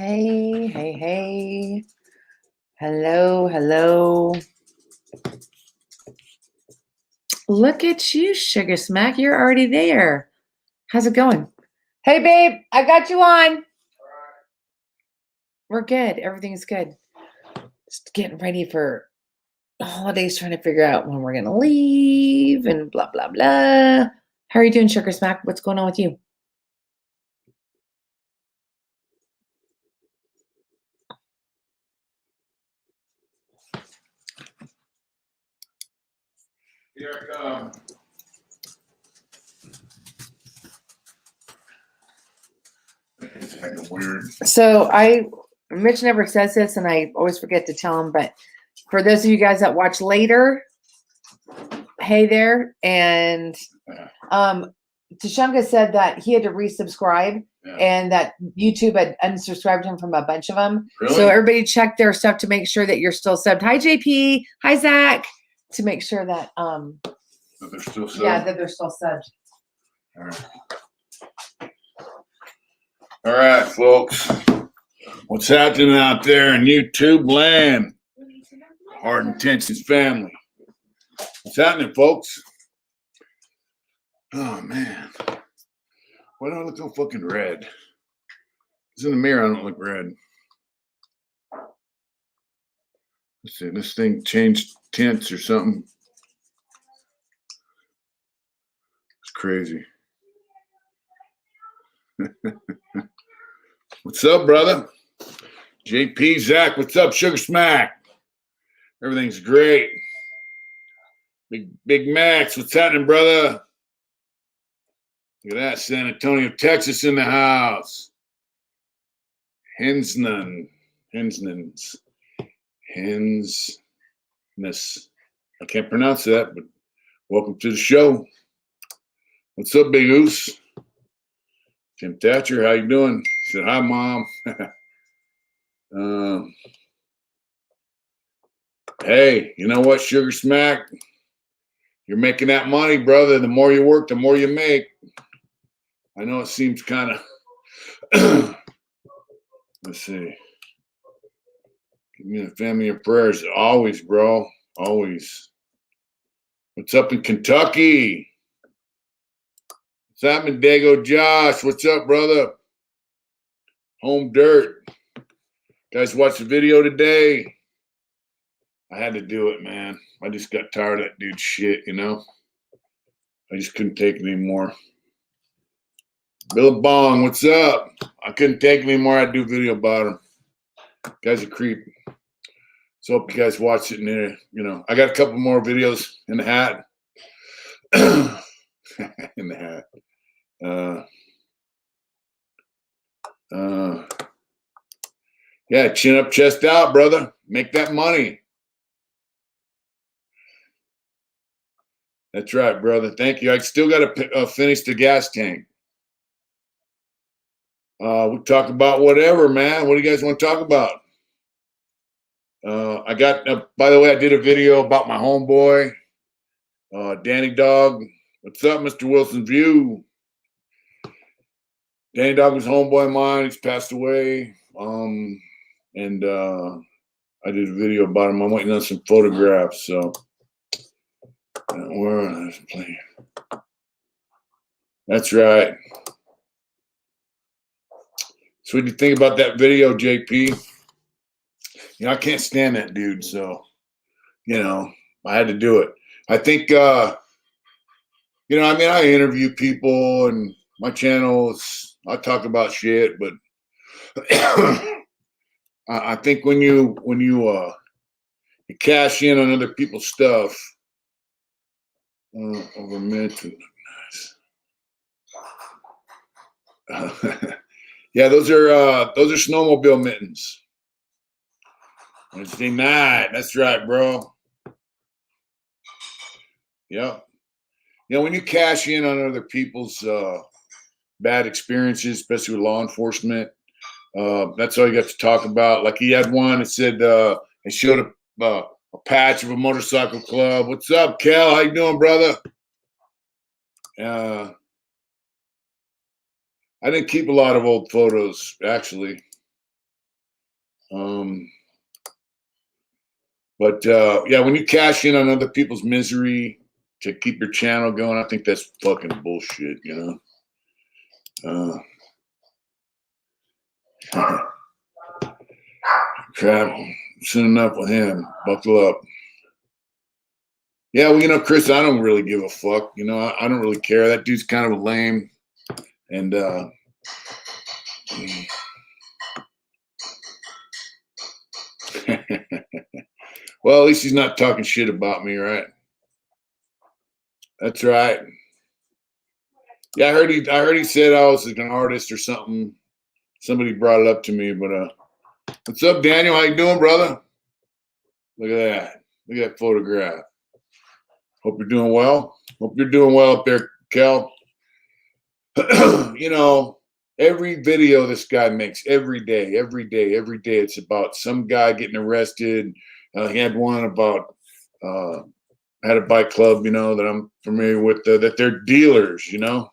Hey, hey, hey. Hello, hello. Look at you, Sugar Smack. You're already there. How's it going? Hey, babe, I got you on. We're good. Everything's good. Just getting ready for the holidays, trying to figure out when we're going to leave and blah, blah, blah. How are you doing, Sugar Smack? What's going on with you? Here I come. It's kind of weird. So Mitch never says this, and I always forget to tell him, but for those of you guys that watch later, hey there. And Tashunga said that he had to resubscribe and that YouTube had unsubscribed him from a bunch of them. Really? So everybody check their stuff to make sure that you're still subbed. Hi, JP. Hi, Zach. To make sure that But they're still subbed? Yeah, that they're still subbed. All right. All right, folks. What's happening out there in YouTube land? Hard Intentions family. What's happening, folks? Oh, man. Why do I look so fucking red? It's in the mirror, I don't look red. Let's see, this thing changed tints or something. It's crazy. What's up, brother? JP, Zach, what's up? Sugar Smack. Everything's great. Big Max, what's happening, brother? Look at that, San Antonio, Texas in the house. Hensness. I can't pronounce that, but welcome to the show. What's up, Big Oos? Tim Thatcher, how you doing? He said, hi, Mom. Hey, you know what, Sugar Smack? You're making that money, brother. The more you work, the more you make. I know it seems kind of, let's see. Give me a family of prayers. Always, bro. Always. What's up in Kentucky? What's happening, Dago Josh? What's up, brother? Home Dirt. Guys, watch the video today. I had to do it, man. I just got tired of that dude's shit, you know? I just couldn't take it anymore. Bill Bong, what's up? I couldn't take it anymore. I'd do a video about him. Guy's a creep. So hope you guys watch it in there. You know, I got a couple more videos in the hat. In the hat. Yeah, chin up, chest out, brother. Make that money. That's right, brother. Thank you. I still got to finish the gas tank. We talk about whatever, man. What do you guys want to talk about? I got, by the way, I did a video about my homeboy, Danny Dog. What's up, Mr. Wilson View? Danny Dog was a homeboy of mine. He's passed away. And I did a video about him. I'm waiting on some photographs. So, where am I playing? That's right. So what do you think about that video, JP? You know, I can't stand that dude, so, you know, I had to do it. I think, you know, I mean, I interview people and my channels, I talk about shit, but I think when you cash in on other people's stuff, over mental, nice. Yeah, those are snowmobile mittens. Wednesday night. That's right, bro. Yep. You know, when you cash in on other people's bad experiences, especially with law enforcement, that's all you got to talk about. Like he had one that said it showed a patch of a motorcycle club. What's up, Kel? How you doing, brother? I didn't keep a lot of old photos, actually. But yeah, when you cash in on other people's misery to keep your channel going, I think that's fucking bullshit, you know? Crap, soon enough with him. Buckle up. Yeah, well, you know, Chris, I don't really give a fuck. You know, I don't really care. That dude's kind of a lame. And well, at least he's not talking shit about me, right? That's right. Yeah, I heard he said I was like an artist or something. Somebody brought it up to me, but what's up, Daniel? How you doing, brother? Look at that. Look at that photograph. Hope you're doing well. Hope you're doing well up there, Kel. You know, every video this guy makes, every day, it's about some guy getting arrested. He had one about had a bike club, you know, that I'm familiar with, that they're dealers, you know.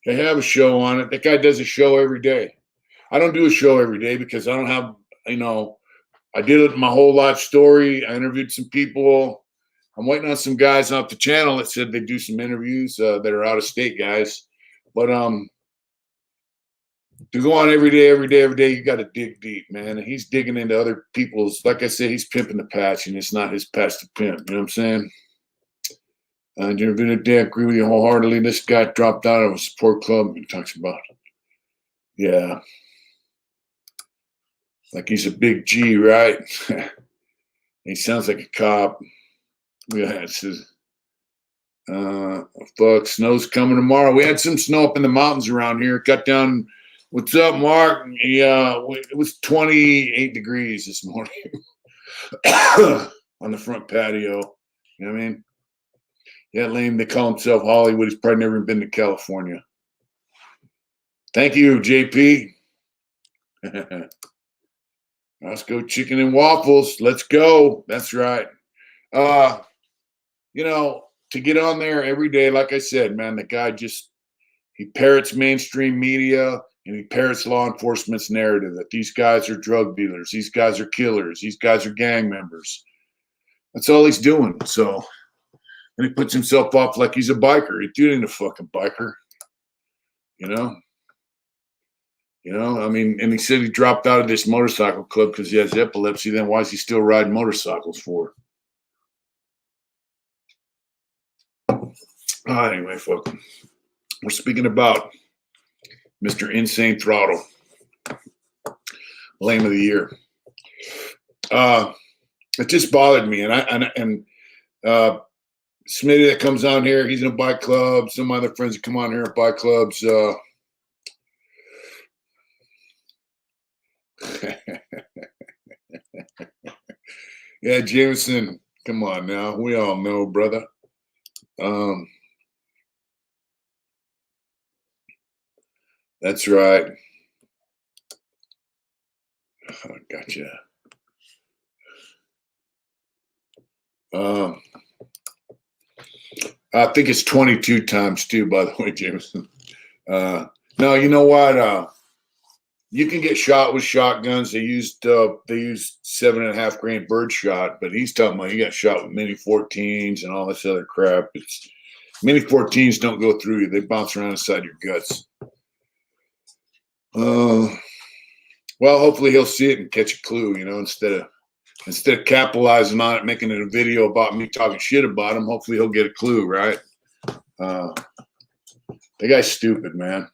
They have a show on it. That guy does a show every day. I don't do a show every day because I don't have, you know, I did it my whole life story. I interviewed some people. I'm waiting on some guys off the channel that said they do some interviews that are out of state guys. But to go on every day, you got to dig deep, man. And he's digging into other people's, like I said, he's pimping the patch, and it's not his patch to pimp. You know what I'm saying? And you're going to agree with you wholeheartedly. This guy dropped out of a support club. He talks about, yeah, like he's a big G, right? He sounds like a cop. Yeah, it says, fuck, snow's coming tomorrow. We had some snow up in the mountains around here. Cut down. What's up, Mark? Yeah, it was 28 degrees this morning on the front patio. You know what I mean? Yeah, lame. They call himself Hollywood. He's probably never been to California. Thank you, JP. Let's go chicken and waffles. Let's go. That's right. You know, to get on there every day, like I said, man, the guy just, he parrots mainstream media and he parrots law enforcement's narrative that these guys are drug dealers, these guys are killers, these guys are gang members. That's all he's doing. So, and he puts himself off like he's a biker. Dude ain't a fucking biker. You know? You know, I mean, and he said he dropped out of this motorcycle club because he has epilepsy. Then why is he still riding motorcycles for? Anyway, folks, we're speaking about Mr. Insane Throttle, lame of the year. It just bothered me, and Smitty that comes on here, he's in a bike club. Some other friends that come on here at bike clubs. Yeah, Jameson, come on now. We all know, brother. That's right. Oh, gotcha. I think it's 22 times two, by the way, Jameson. No, you know what? You can get shot with shotguns. They used 7.5 grain birdshot, but he's talking about he got shot with mini 14s and all this other crap. It's mini 14s don't go through you; they bounce around inside your guts. Well, hopefully he'll see it and catch a clue. You know, instead of capitalizing on it, making it a video about me talking shit about him. Hopefully he'll get a clue, right? The guy's stupid, man.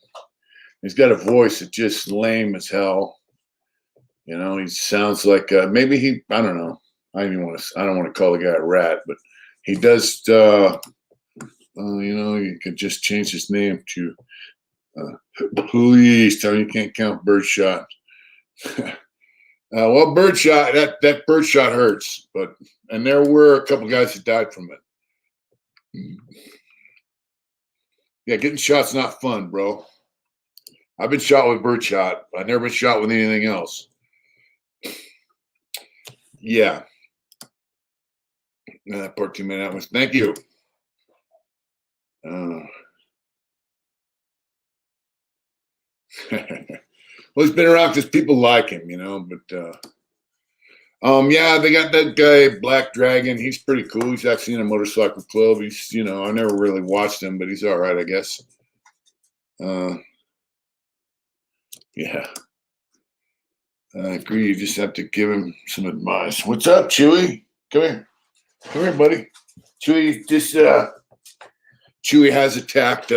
He's got a voice that's just lame as hell. You know, he sounds like maybe he. I don't know. I don't want to call the guy a rat, but he does. You know, you could just change his name to Please tell me you can't count birdshot. Well, birdshot, that birdshot hurts, and there were a couple guys that died from it. Yeah, getting shot's not fun, bro. I've been shot with birdshot. I've never been shot with anything else. Yeah. That part 2 minute was. Thank you. Well, he's been around because people like him, but yeah, they got that guy, Black Dragon. He's pretty cool. He's actually in a motorcycle club. He's, I never really watched him, but he's all right, I guess. Yeah, I agree. You just have to give him some advice. What's up, Chewy? Come here, buddy. Chewy Chewy has attacked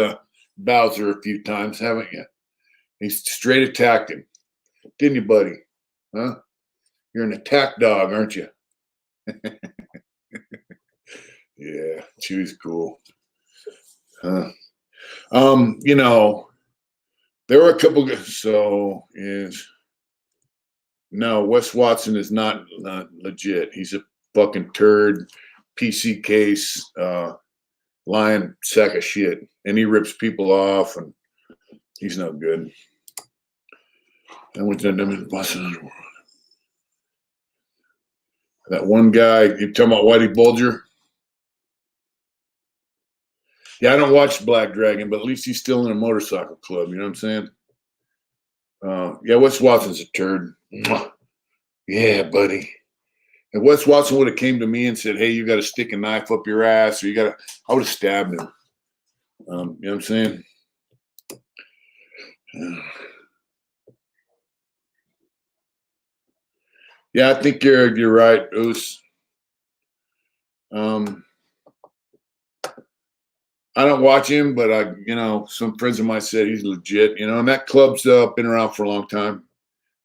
Bowser a few times, haven't you? He's straight attacked him, didn't you, buddy? Huh? You're an attack dog, aren't you? Yeah, Chewy's cool. Huh? There were a couple. So no, Wes Watson is not legit. He's a fucking turd, PC case, lying sack of shit, and he rips people off, and he's no good. I went to them in Boston Underworld. That one guy, you talking about Whitey Bulger? Yeah, I don't watch Black Dragon, but at least he's still in a motorcycle club. You know what I'm saying? Yeah, Wes Watson's a turd. Mwah. Yeah, buddy. If Wes Watson would have came to me and said, "Hey, you got to stick a knife up your ass," or I would have stabbed him. You know what I'm saying? Yeah, I think you're right, Oos. I don't watch him, but some friends of mine said he's legit. And that club's been around for a long time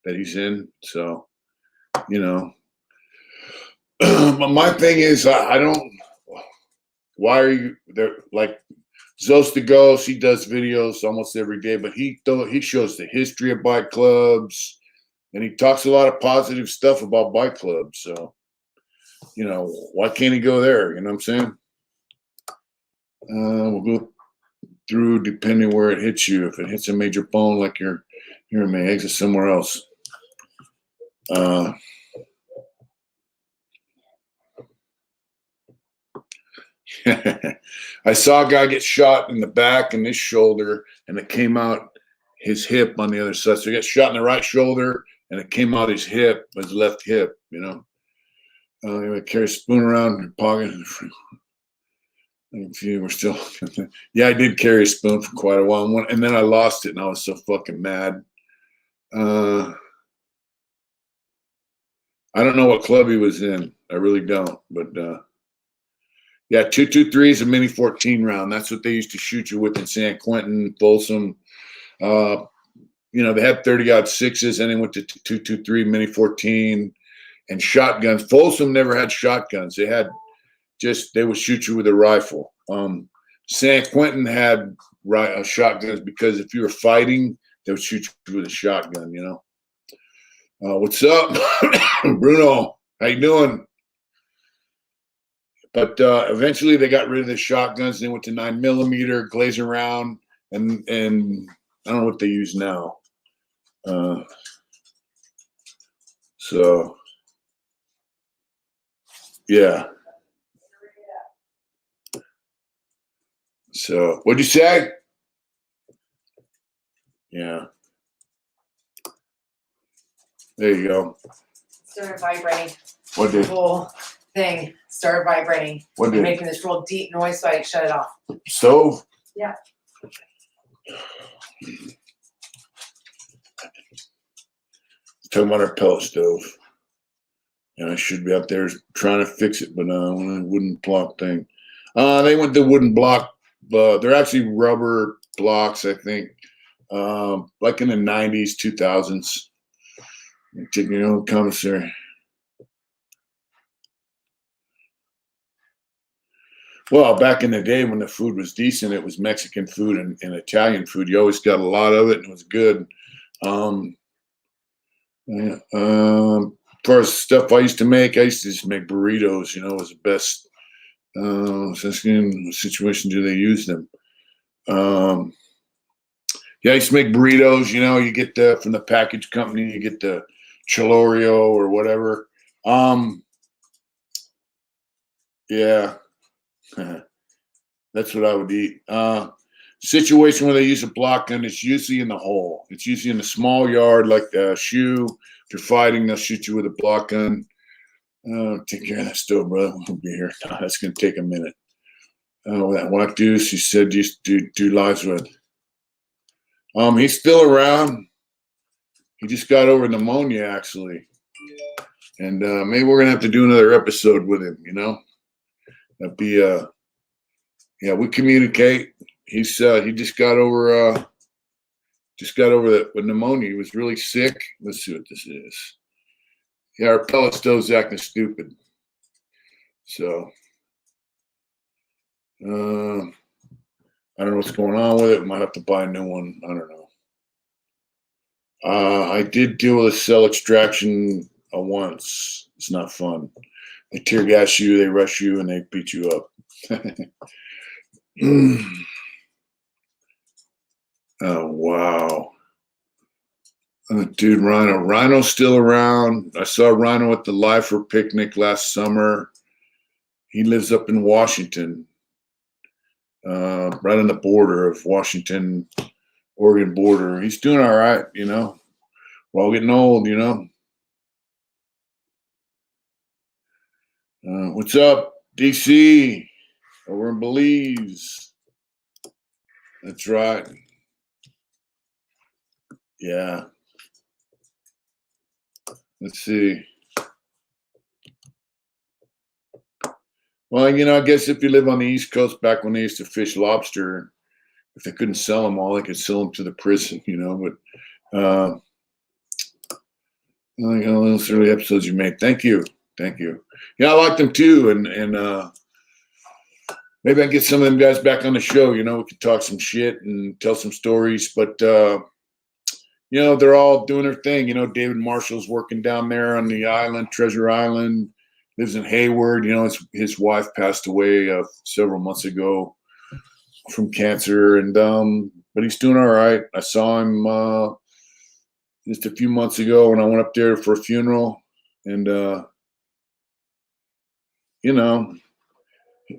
that he's in. So, but my thing is, I don't. Why are you there? Like Zosta Ghost, he does videos almost every day, but he shows the history of bike clubs, and he talks a lot of positive stuff about bike clubs. So, why can't he go there? You know what I'm saying? We'll go through depending where it hits you. If it hits a major bone, like you're may exit somewhere else. I saw a guy get shot in the back and his shoulder, and it came out his hip on the other side. So he got shot in the right shoulder, and it came out his left hip. He would carry a spoon around in your pocket. If you were still, yeah, I did carry a spoon for quite a while, and then I lost it, and I was so fucking mad. I don't know what club he was in. I really don't, but yeah, 223 is a mini 14 round. That's what they used to shoot you with in San Quentin, Folsom. They had 30 sixes, and they went to 223 mini 14 and shotguns. Folsom never had shotguns. They would shoot you with a rifle. San Quentin had shotguns because if you were fighting, they would shoot you with a shotgun. What's up, Bruno? How you doing? But eventually they got rid of the shotguns. They went to 9mm, glaze around, and I don't know what they use now. So yeah. So what'd you say? Yeah. There you go. Started vibrating. What did? The whole thing started vibrating. What did? Making this real deep noise, so I shut it off. Stove? Yeah. Talking about our pellet stove. And I should be out there trying to fix it, but wooden block thing. They went the wooden block. They're actually rubber blocks, I think. Like in the 90s, 2000s. Take your own commissary. Well, back in the day when the food was decent, it was Mexican food and Italian food. You always got a lot of it, and it was good. Yeah. As far as stuff I used to just make burritos. It was the best. In situation do they use them? Yeah, I used to make burritos. You get from the package company, you get the Chilorio or whatever. Yeah, that's what I would eat. situation where they use a block gun, it's usually in the hole. It's usually in a small yard, like a shoe. If you're fighting, they'll shoot you with a block gun. Take care of that stove, brother. We'll be here. No, that's going to take a minute. That White Deuce, he said, used to do lives with. He's still around. He just got over pneumonia, actually. And maybe we're going to have to do another episode with him, you know? That'd be, yeah, we communicate. He just got over that with pneumonia. He was really sick. Let's see what this is. Yeah, our pellet stove's acting stupid. So, I don't know what's going on with it. Might have to buy a new one. I don't know. I did deal with a cell extraction once. It's not fun. They tear gas you, they rush you, and they beat you up. Oh, wow. Dude, Rhino. Rhino's still around. I saw Rhino at the Lifer picnic last summer. He lives up in Washington, right on the border of Washington, Oregon border. He's doing all right, you know. We're all getting old, you know. What's up, DC? Over in Belize. That's right. Yeah. Let's see. Well, you know, I guess if you live on the East Coast, back when they used to fish lobster, if they couldn't sell them all, they could sell them to the prison, you know. But I think all those early episodes you made. Thank you. Thank you. Yeah, I like them too. And maybe I can get some of them guys back on the show. You know, we could talk some shit and tell some stories. But, you know, they're all doing their thing. You know, David Marshall's working down there on the island, Treasure Island, lives in Hayward. You know, his wife passed away several months ago from cancer. And but he's doing all right. I saw him just a few months ago when I went up there for a funeral. And, you know,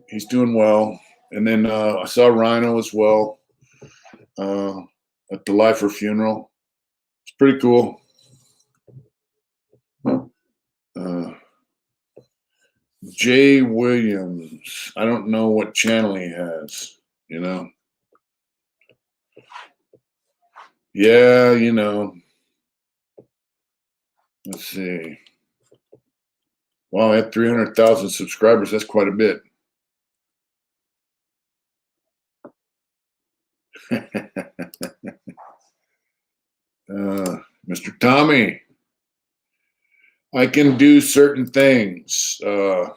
he's doing well. And then I saw Rhino as well at the Lifer funeral. It's pretty cool. Jay Williams. I don't know what channel he has, you know. Yeah, you know. Let's see. Wow, I had 300,000 subscribers. That's quite a bit. Mr. Tommy, I can do certain things. Yeah,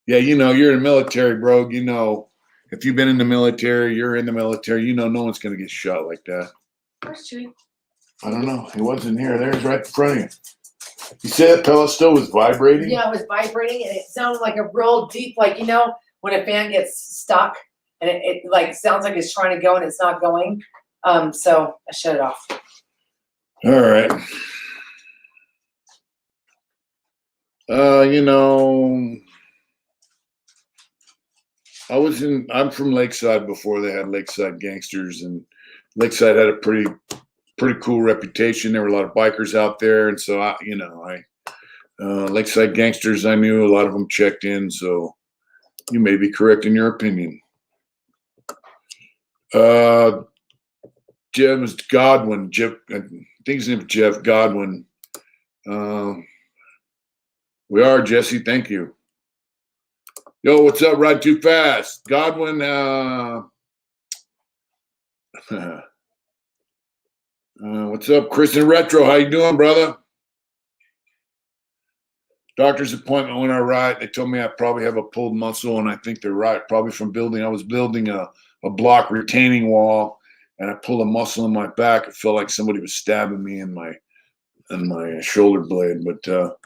you know, you're in the military, bro. You know, if you've been in the military, you're in the military, you know, no one's going to get shot like that. Where's Chewy? I don't know. He wasn't here. There's right in front of you. You said that pellet stove was vibrating? Yeah, it was vibrating and it sounded like a real deep, like, you know, when a fan gets stuck and it like sounds like it's trying to go and it's not going. So I shut it off. All right. You know, I'm from Lakeside before they had Lakeside Gangsters, and Lakeside had a pretty cool reputation. There were a lot of bikers out there, and so Lakeside Gangsters, I knew a lot of them checked in, so you may be correct in your opinion. James Godwin, Jeff, I think his name is Jeff Godwin. We are, Jesse, thank you. Yo, what's up, Ride Too Fast? Godwin, what's up, Chris and Retro? How you doing, brother? Doctor's appointment went all right. They told me I probably have a pulled muscle, and I think they're right. Probably from I was building a block retaining wall, and I pulled a muscle in my back. It felt like somebody was stabbing me in my shoulder blade, but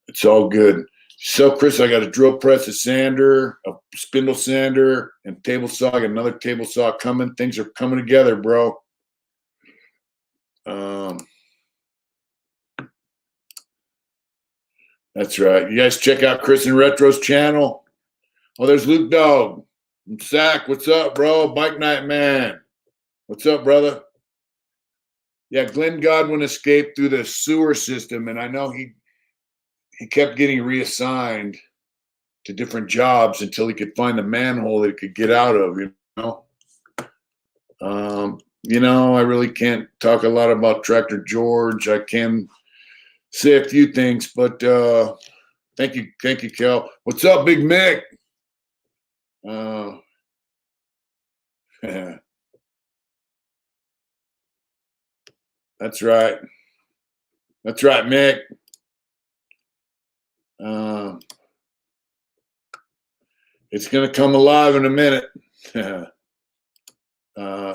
it's all good. So, Chris, I got a drill press, a sander, a spindle sander, and table saw. I got another table saw coming. Things are coming together, bro. That's right. You guys check out Chris and Retro's channel. Oh, there's Luke Dog. Zach, what's up, bro? Bike Night Man. What's up, brother? Yeah, Glenn Godwin escaped through the sewer system, and I know he kept getting reassigned to different jobs until he could find a manhole that he could get out of, you know. I really can't talk a lot about Tractor George. I can say a few things, but thank you, Kel. What's up, Big Mick? That's right. That's right, Mick. It's gonna come alive in a minute.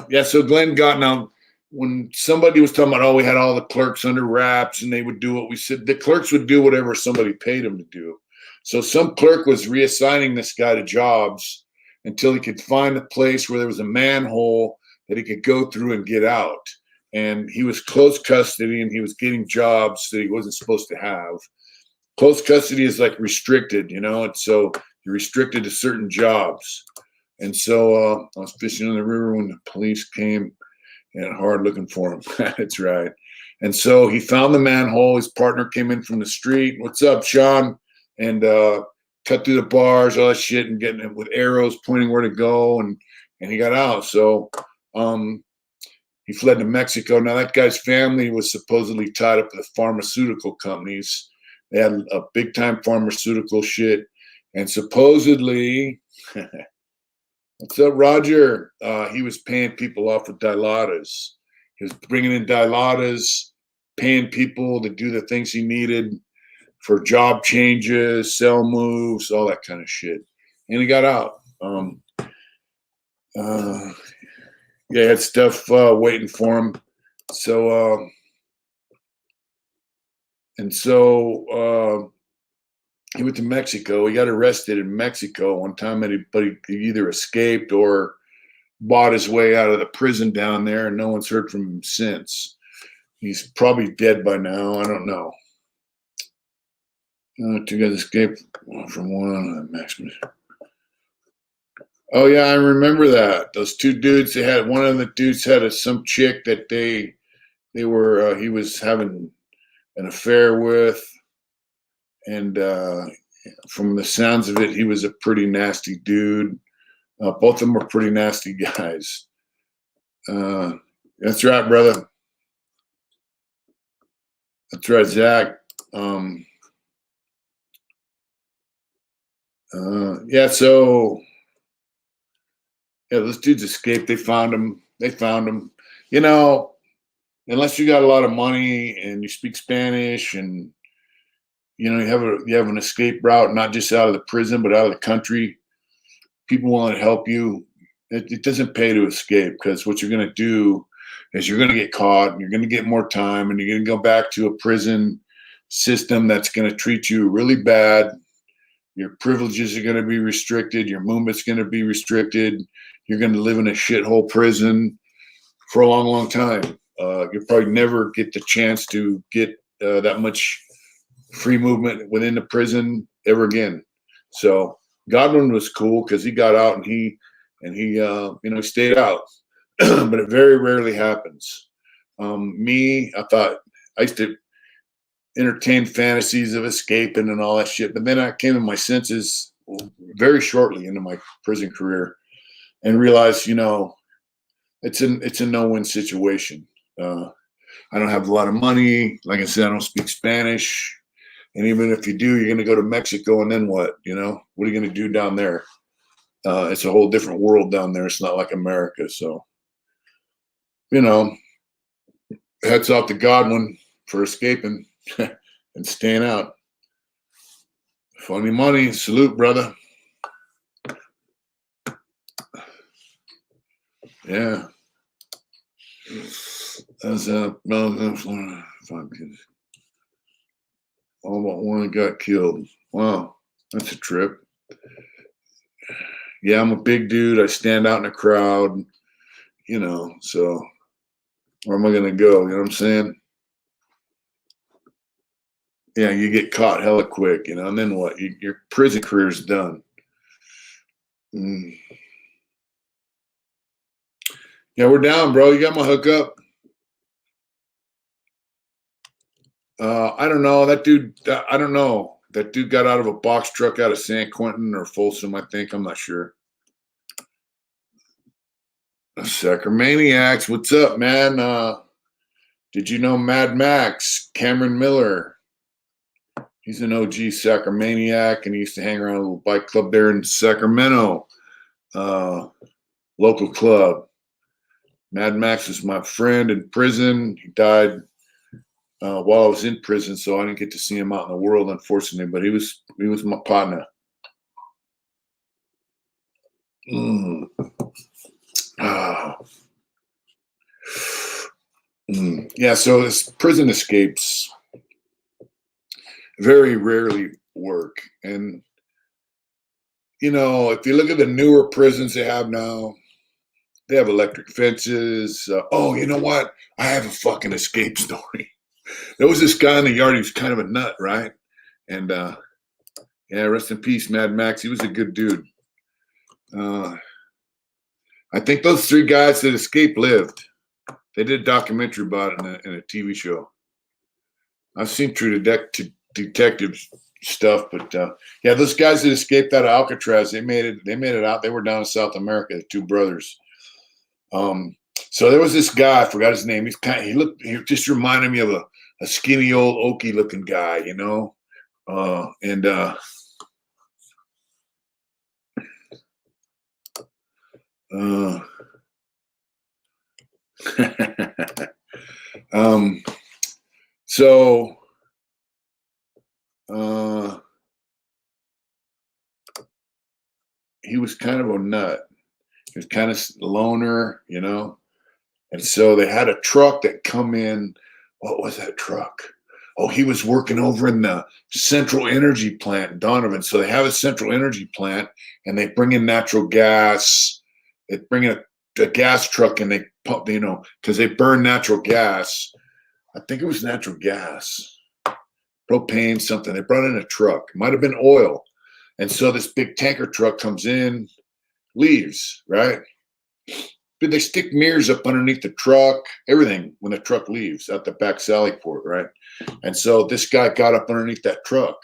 Yeah, so Glenn got now when somebody was talking about, oh, we had all the clerks under wraps and they would do what we said. The clerks would do whatever somebody paid them to do. So some clerk was reassigning this guy to jobs until he could find a place where there was a manhole that he could go through and get out. And he was close custody and he was getting jobs that he wasn't supposed to have. Close custody is like restricted, and so you're restricted to certain jobs. And so I was fishing in the river when the police came and hard looking for him. That's right. And so he found the manhole. His partner came in from the street. What's up, Sean? And cut through the bars, all that shit, and getting it with arrows pointing where to go. And he got out. So he fled to Mexico. Now, that guy's family was supposedly tied up with the pharmaceutical companies. They had a big time pharmaceutical shit. And supposedly, what's up, Roger? He was paying people off with Dilatas. He was bringing in Dilatas, paying people to do the things he needed for job changes, sell moves, all that kind of shit. And he got out. Yeah, he had stuff waiting for him. So, he went to Mexico. He got arrested in Mexico one time, but he either escaped or bought his way out of the prison down there, and no one's heard from him since. He's probably dead by now. I don't know. Two guys escaped from one Maximus. Oh yeah, I remember that. Those two dudes. They had one of the dudes had some chick that he was having an affair with. And from the sounds of it, he was a pretty nasty dude. Both of them were pretty nasty guys. That's right, brother. That's right, Zach. Yeah, so those dudes escaped. They found him. Unless you got a lot of money and you speak Spanish and you have an escape route, not just out of the prison, but out of the country. People want to help you. It doesn't pay to escape, because what you're going to do is you're going to get caught and you're going to get more time and you're going to go back to a prison system that's going to treat you really bad. Your privileges are going to be restricted. Your movement's going to be restricted. You're going to live in a shithole prison for a long, long time. You'll probably never get the chance to get that much free movement within the prison ever again. So Godwin was cool because he got out and he stayed out, but it very rarely happens. I thought I used to entertain fantasies of escaping and all that shit, but then I came to my senses very shortly into my prison career and realized, it's a no-win situation. I don't have a lot of money. Like I said, I don't speak Spanish. And even if you do, you're going to go to Mexico, and then what? What are you going to do down there? It's a whole different world down there. It's not like America. So, hats off to Godwin for escaping and staying out. Funny money. Salute, brother. Yeah. That's Florida. 5 kids. All but one got killed. Wow, that's a trip. Yeah, I'm a big dude. I stand out in a crowd, so where am I going to go? You know what I'm saying? Yeah, you get caught hella quick, and then what? Your prison career is done. Mm. Yeah, we're down, bro. You got my hookup. I don't know. That dude, I don't know. That dude got out of a box truck out of San Quentin or Folsom, I think. I'm not sure. Sacramaniacs, what's up, man? Did you know Mad Max, Cameron Miller? He's an OG Sacramaniac, and he used to hang around a little bike club there in Sacramento, local club. Mad Max was my friend in prison. He died while I was in prison, so I didn't get to see him out in the world, unfortunately. But he was my partner. Mm. Ah. Yeah, so this prison escapes very rarely work. And, if you look at the newer prisons they have now, they have electric fences. Oh, you know what? I have a fucking escape story. There was this guy in the yard. He was kind of a nut, right? And yeah, rest in peace, Mad Max. He was a good dude. I think those 3 guys that escaped lived. They did a documentary about it in a TV show. I've seen True Detective stuff, but yeah, those guys that escaped out of Alcatraz, they made it out. They were down in South America, the 2 brothers. So there was this guy, I forgot his name. He just reminded me of a skinny old oaky looking guy, and so he was kind of a nut. He was kind of a loner, and so they had a truck that come in. What was that truck? Oh, he was working over in the Central Energy Plant in Donovan. So they have a Central Energy Plant, and they bring in natural gas. They bring in a gas truck, and they pump, because they burn natural gas. I think it was natural gas, propane, something. They brought in a truck. It might have been oil. And so this big tanker truck comes in, leaves, right? But they stick mirrors up underneath the truck, everything when the truck leaves out the back sally port, right? And so this guy got up underneath that truck,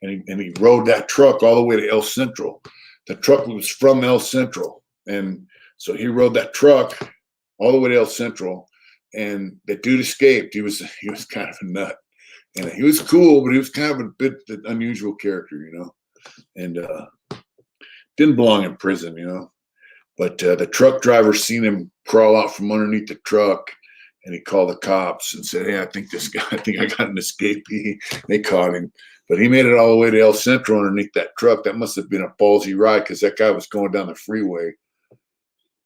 and he rode that truck all the way to El Central. The truck was from El Central, and so he rode that truck all the way to El Central, and the dude escaped. He was kind of a nut, and he was cool, but he was kind of a bit unusual character, and didn't belong in prison, But the truck driver seen him crawl out from underneath the truck, and he called the cops and said, "Hey, I think I got an escapee." They caught him, but he made it all the way to El Centro underneath that truck. That must have been a ballsy ride, because that guy was going down the freeway.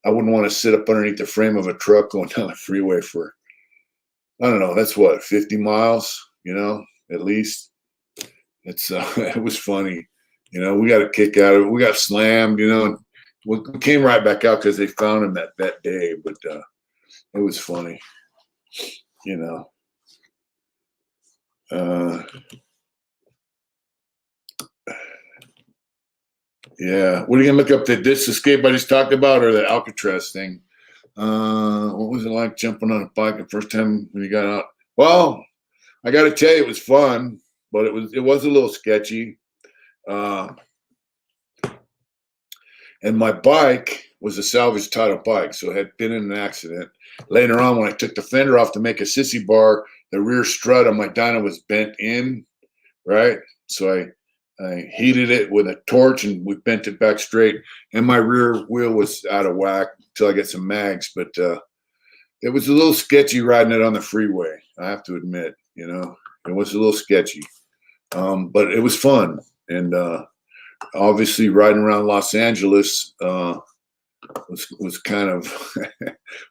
I wouldn't want to sit up underneath the frame of a truck going down the freeway for, I don't know, that's what, 50 miles, at least. It's it was funny. We got a kick out of it. We got slammed, and we came right back out because they found him that day, but it was funny, yeah. What are you gonna look up? This escape I just talked about, or the Alcatraz thing? What was it like jumping on a bike the first time when you got out? Well, I got to tell you, it was fun, but it was a little sketchy. And my bike was a salvage title bike, so it had been in an accident. Later on, when I took the fender off to make a sissy bar, the rear strut on my dyno was bent in, right? So I heated it with a torch, and we bent it back straight. And my rear wheel was out of whack until I get some mags. But it was a little sketchy riding it on the freeway, I have to admit. It was a little sketchy. But it was fun. And obviously riding around Los Angeles was kind of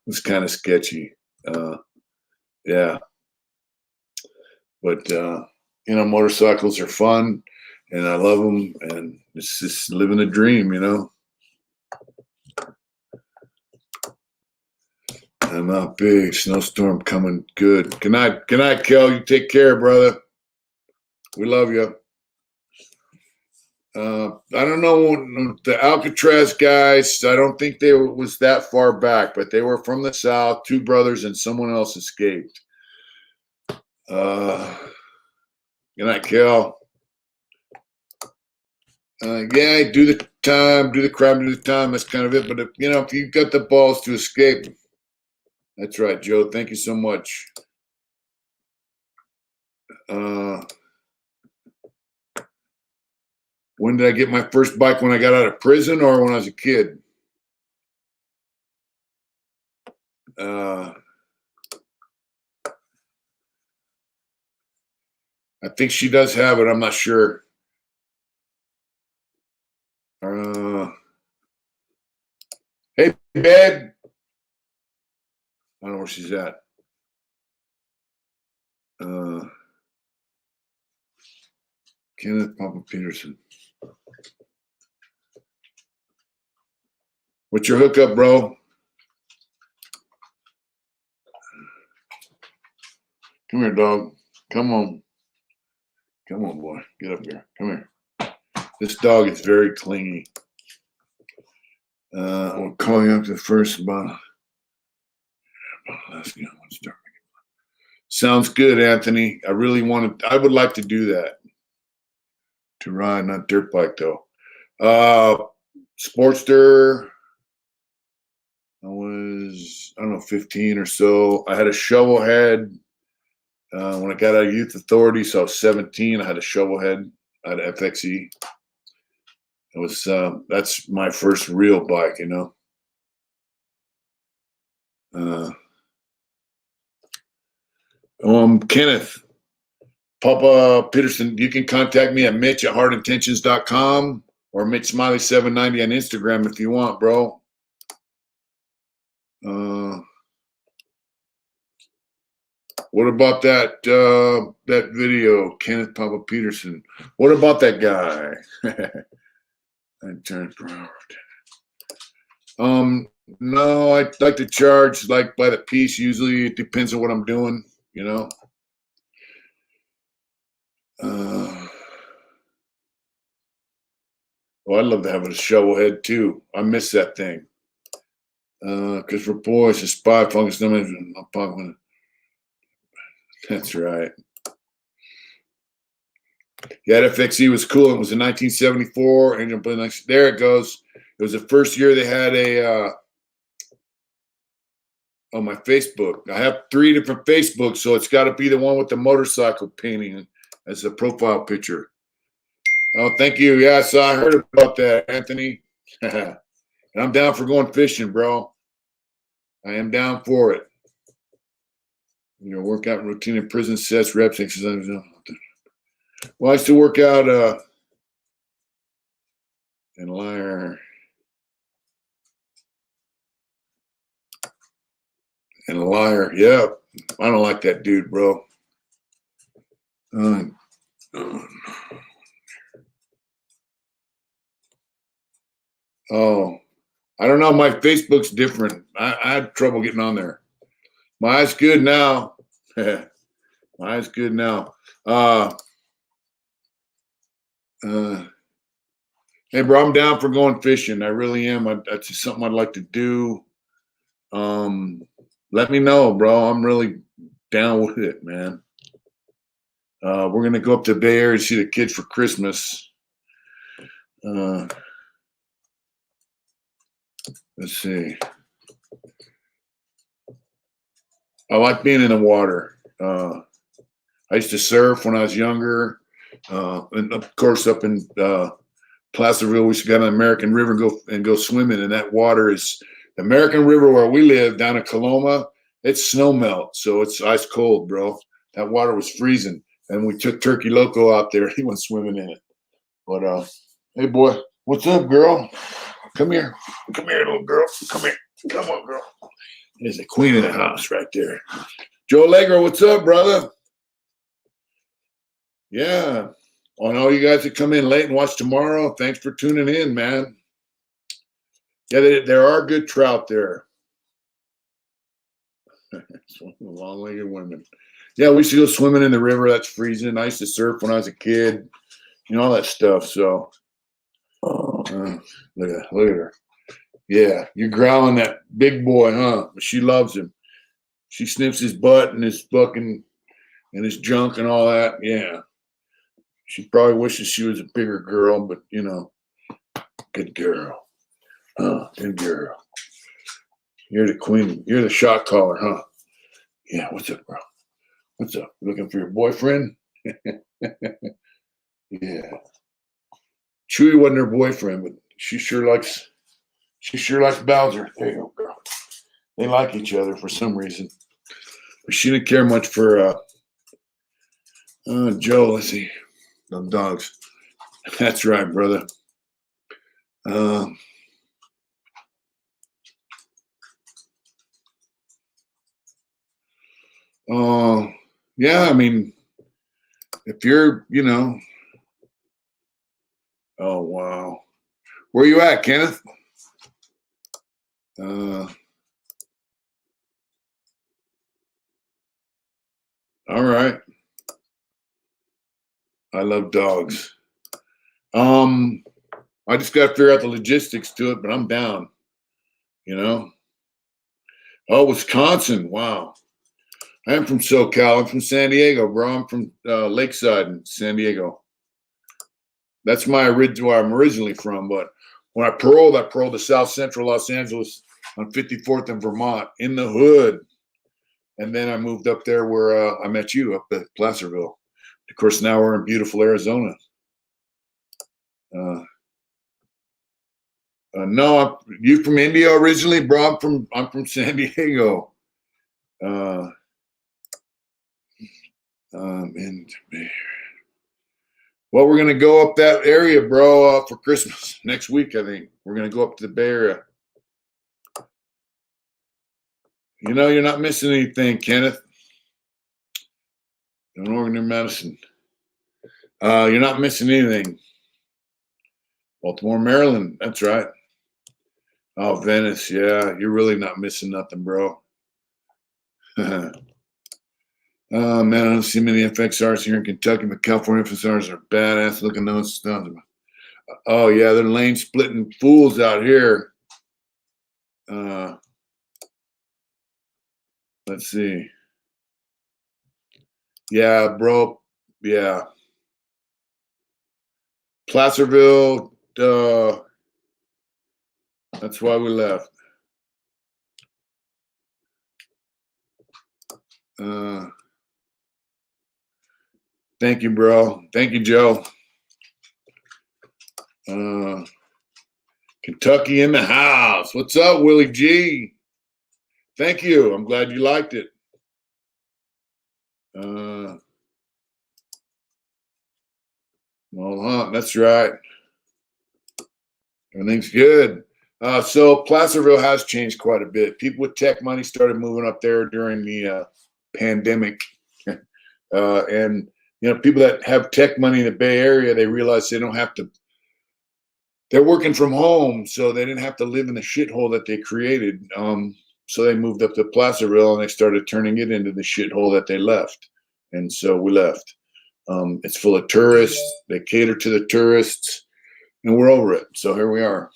was kind of sketchy. Yeah, but motorcycles are fun, and I love them, and it's just living the dream. I'm out big. Snowstorm coming. Good night, Kel. You take care, brother. We love you. I don't know the Alcatraz guys. I don't think they was that far back, but they were from the South. Two brothers and someone else escaped. Good night, Kel. Yeah, do the time, do the crime, do the time. That's kind of it. But if you've got the balls to escape, that's right, Joe. Thank you so much. When did I get my first bike? When I got out of prison or when I was a kid? I think she does have it. I'm not sure. Hey, babe. I don't know where she's at. Kenneth Papa Peterson. What's your hookup, bro? Come here, dog. Come on. Come on, boy. Get up here. Come here. This dog is very clingy. I'll call you up to the first about let's go. Sounds good, Anthony. I would like to do that. To ride, not dirt bike though. Sportster. I don't know, 15 or so. I had a shovel head when I got out of youth authority, so I was 17. I had a shovel head. I had an FXE. It was that's my first real bike, Kenneth Papa Peterson, you can contact me at Mitch@heartintentions.com or Mitch Smiley 790 on Instagram if you want, bro. What about that video, Kenneth Papa Peterson? What about that guy? I turned around. No, I like to charge like by the piece. Usually, it depends on what I'm doing. I'd love to have a shovel head too. I miss that thing. Because reports a spy fungus. That's right. Yeah, that FXE was cool. It was in 1974. And there it goes. It was the first year they had on my Facebook. I have 3 different Facebooks, so it's got to be the one with the motorcycle painting as a profile picture. Oh, thank you. Yeah, so I heard about that, Anthony. And I'm down for going fishing, bro. I am down for it. Workout routine in prison sets, reps, exercises. Well, I used to work out in Liar. And a liar. Yeah. I don't like that dude, bro. Oh, I don't know. My Facebook's different. I had trouble getting on there. My eyes good now. My eyes good now. Hey, bro, I'm down for going fishing. I really am. That's just something I'd like to do. Let me know, bro. I'm really down with it, man. We're going to go up to the Bay Area to see the kids for Christmas. Let's see. I like being in the water. I used to surf when I was younger. And of course, up in Placerville, we used to go to the American River and go swimming. And that water is the American River where we live down in Coloma. It's snow melt, so it's ice cold, bro. That water was freezing. And we took Turkey Loco out there. He went swimming in it. But hey, boy, what's up, girl? Come here. Come here, little girl. Come here. Come on, girl. There's the queen of the house right there. Joe Allegro, what's up, brother? Yeah. And all you guys that come in late and watch tomorrow, thanks for tuning in, man. Yeah, there are good trout there. It's one of the long-legged women. Yeah, we used to go swimming in the river. That's freezing. I used to surf when I was a kid. You know, all that stuff. So, look at her. Yeah, you're growling that big boy, huh? But she loves him. She sniffs his butt and his fucking and his junk and all that. Yeah. She probably wishes she was a bigger girl, but you know, good girl. Good girl. You're the queen. You're the shot caller, huh? Yeah, what's up, bro? What's up? Looking for your boyfriend? Yeah. Chewy wasn't her boyfriend, but she sure likes Bowser. There you go, girl. They like each other for some reason. But she didn't care much for Joe. Let's see. Them dogs. That's right, brother. Yeah, I mean, if you're, you know, oh wow. Where you at, Kenneth? All right. I love dogs. I just got to figure out the logistics to it, but I'm down. You know. Oh, Wisconsin. Wow. I'm from SoCal. I'm from San Diego, bro. I'm from Lakeside in San Diego. That's where I'm originally from. But when I paroled to South Central Los Angeles on 54th and Vermont in the hood. And then I moved up there where I met you up at Placerville. Of course, now we're in beautiful Arizona. No, you from India originally, bro? I'm from San Diego. And well, we're gonna go up that area, bro, for Christmas next week. I think we're gonna go up to the Bay Area. You know, you're not missing anything, Kenneth. In Oregon, Madison. You're not missing anything. Baltimore, Maryland. That's right. Oh, Venice. Yeah, you're really not missing nothing, bro. Oh, man, I don't see many FXRs here in Kentucky, but California FXRs are badass looking those stuff. Oh, yeah, they're lane splitting fools out here. Let's see. Yeah, bro. Yeah. Placerville. That's why we left. Thank you, bro. Thank you, Joe. Kentucky in the house. What's up, Willie G? Thank you. I'm glad you liked it. Well, huh? That's right. Everything's good. So Placerville has changed quite a bit. People with tech money started moving up there during the pandemic. And, you know, people that have tech money in the Bay Area, they realize they don't have to, they're working from home, so they didn't have to live in the shithole that they created. So they moved up to Placerville and they started turning it into the shithole that they left. And so we left. It's full of tourists. They cater to the tourists, and we're over it. So here we are.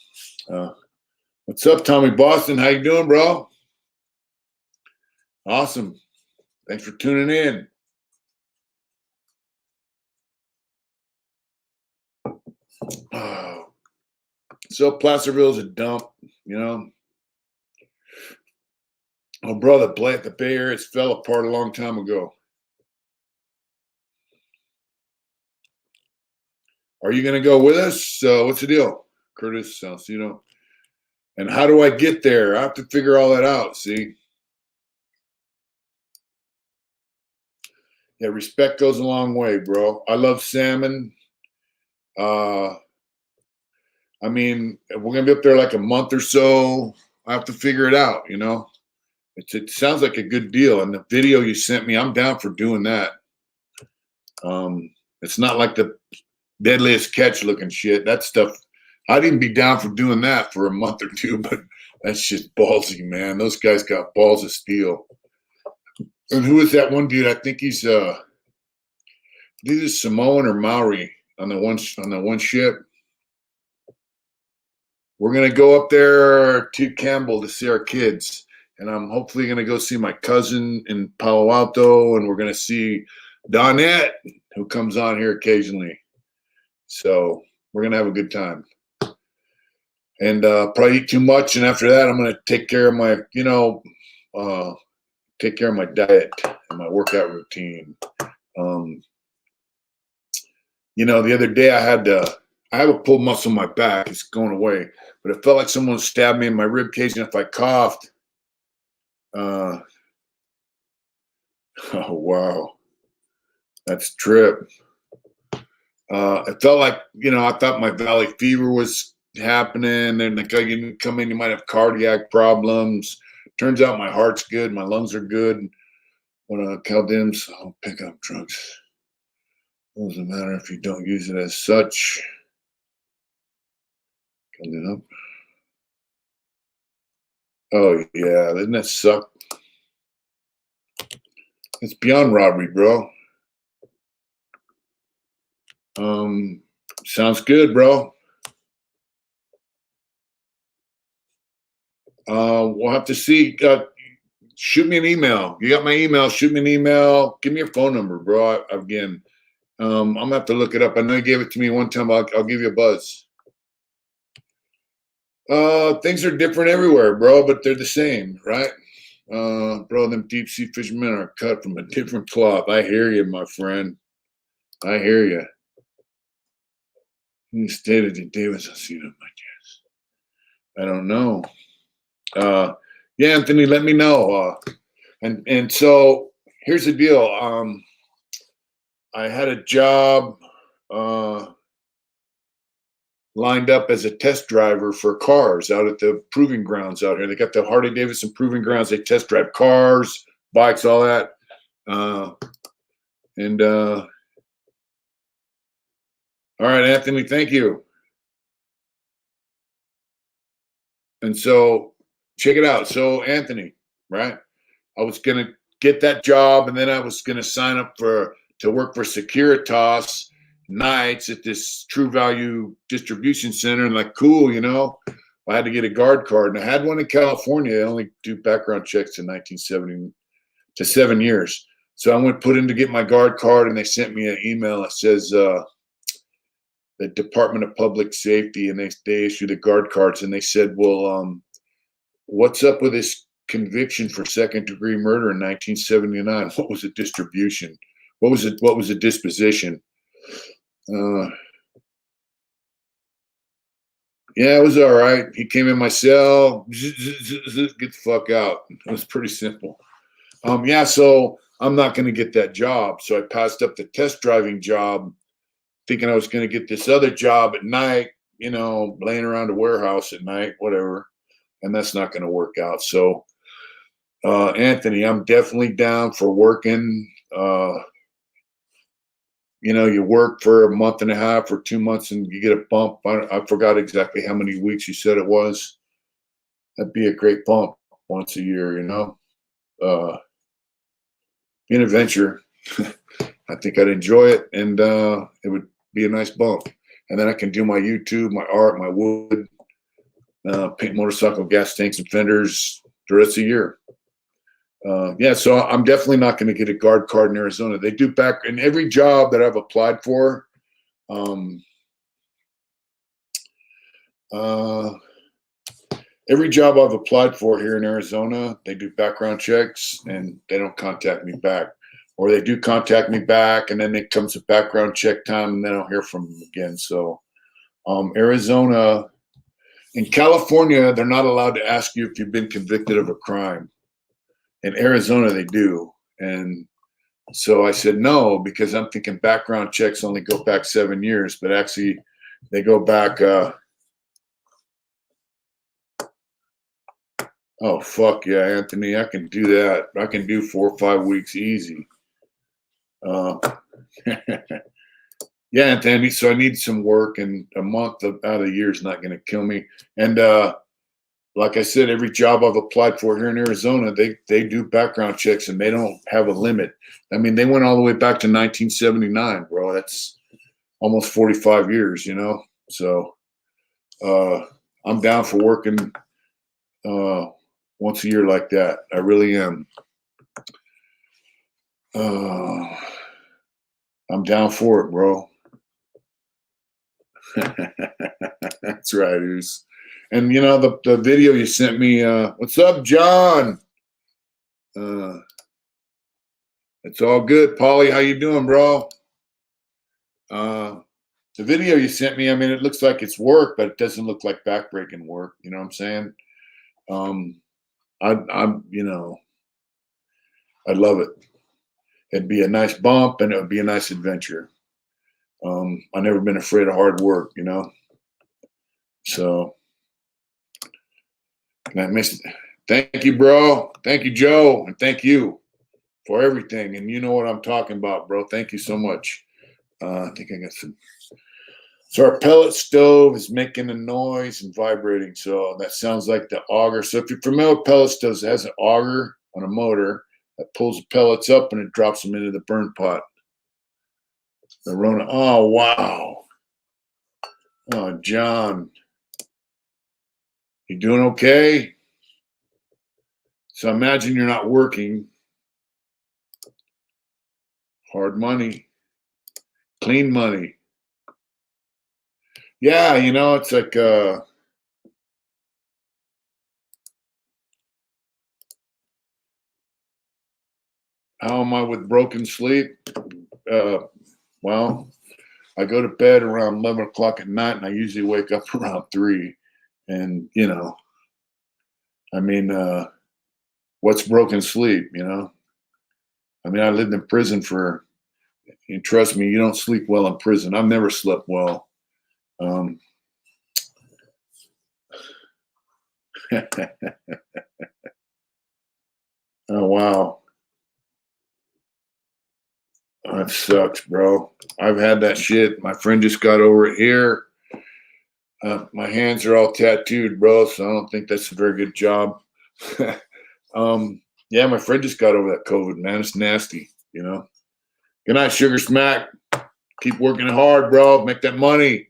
What's up, Tommy Boston? How you doing, bro? Awesome. Thanks for tuning in. So Placerville's a dump, you know. Oh, brother, the Bay Area fell apart a long time ago. Are you going to go with us? What's the deal, Curtis Salcedo? And how do I get there? I have to figure all that out, see? Yeah, respect goes a long way, bro. I love salmon. I mean, we're going to be up there like a month or so. I have to figure it out, you know? It sounds like a good deal. And the video you sent me, I'm down for doing that. It's not like the Deadliest Catch looking shit. That stuff, I'd even be down for doing that for a month or two, but that's just ballsy, man. Those guys got balls of steel. And who is that one dude? I think he's Samoan or Maori on the one ship. We're gonna go up there to Campbell to see our kids, and I'm hopefully gonna go see my cousin in Palo Alto, and we're gonna see Donette, who comes on here occasionally. So we're gonna have a good time, and probably eat too much, and after that, I'm gonna take care of my, take care of my diet and my workout routine. The other day I have a pulled muscle in my back. It's going away, but it felt like someone stabbed me in my rib cage, and if I coughed, oh wow, that's a trip. It felt like, I thought my valley fever was happening, and like you come in, you might have cardiac problems. Turns out my heart's good, my lungs are good. When Chaldeans, I'll pick up drugs. It doesn't matter if you don't use it as such. Coming up. Oh yeah, doesn't that suck? It's beyond robbery, bro. Sounds good, bro. We'll have to see. Shoot me an email. You got my email. Shoot me an email. Give me your phone number, bro. Again, I'm gonna have to look it up. I know you gave it to me one time. I'll give you a buzz. Things are different everywhere, bro, but they're the same, right? Bro, them deep sea fishermen are cut from a different cloth. I hear you, my friend. I hear you. You stated to Davis, I see them, I guess. I don't know. Yeah, Anthony, let me know. And so here's the deal. I had a job lined up as a test driver for cars out at the proving grounds out here. They got the Harley Davidson proving grounds. They test drive cars, bikes, all that. All right, Anthony, thank you. And so check it out. So Anthony, right? I was going to get that job, and then I was going to sign up to work for Securitas nights at this True Value distribution center, and like, cool, I had to get a guard card, and I had one in California. I only do background checks in 1970 to 7 years. So I went put in to get my guard card, and they sent me an email that says the Department of Public Safety, and they issued the guard cards, and they said, well, what's up with this conviction for second-degree murder in 1979? What was the distribution? What was the disposition? Yeah, it was all right. He came in my cell, get the fuck out. It was pretty simple. Yeah, so I'm not going to get that job. So I passed up the test driving job, thinking I was going to get this other job at night, laying around a warehouse at night, whatever. And that's not going to work out. So, Anthony, I'm definitely down for working. You work for a month and a half or 2 months and you get a bump. I forgot exactly how many weeks you said it was. That'd be a great bump once a year, Be an adventure. I think I'd enjoy it, and it would be a nice bump. And then I can do my YouTube, my art, my wood, paint motorcycle gas tanks and fenders the rest of the year. Yeah, so I'm definitely not going to get a guard card in Arizona. They do back in every job that I've applied for. Every job I've applied for here in Arizona, they do background checks and they don't contact me back. Or they do contact me back, and then it comes to background check time, and then I'll hear from them again. So Arizona, in California, they're not allowed to ask you if you've been convicted of a crime. In Arizona, they do. And so I said no, because I'm thinking background checks only go back 7 years, but actually they go back. Oh, fuck yeah, Anthony, I can do that. I can do 4 or 5 weeks easy. Yeah, Anthony, so I need some work, and a month out of the year is not going to kill me. And like I said, every job I've applied for here in Arizona, they do background checks and they don't have a limit. I mean, they went all the way back to 1979, bro. That's almost 45 years, you know? So I'm down for working once a year like that. I really am. I'm down for it, bro. That's right, Oos. And you know the video you sent me. What's up, John? It's all good, Paulie. How you doing, bro? The video you sent me. I mean, it looks like it's work, but it doesn't look like backbreaking work. You know what I'm saying? I'm, you know, I love it. It'd be a nice bump, and it would be a nice adventure. I've never been afraid of hard work, you know. So, thank you, bro. Thank you, Joe, and thank you for everything. And you know what I'm talking about, bro. Thank you so much. I think I got some. So our pellet stove is making a noise and vibrating. So that sounds like the auger. So if you're familiar with pellet stoves, it has an auger on a motor that pulls the pellets up and it drops them into the burn pot. The Rona. Oh, wow. Oh, John. You doing okay? So imagine you're not working. Hard money. Clean money. Yeah, you know, it's like how am I with broken sleep? Well, I go to bed around 11 o'clock at night and I usually wake up around 3. And, you know, I mean, what's broken sleep, you know? I mean, I lived in prison and trust me, you don't sleep well in prison. I've never slept well. Oh, wow. That sucks, bro. I've had that shit. My friend just got over it here. My hands are all tattooed, bro, so I don't think that's a very good job. Yeah, my friend just got over that COVID, man. It's nasty, you know. Good night, Sugar Smack. Keep working hard, bro. Make that money.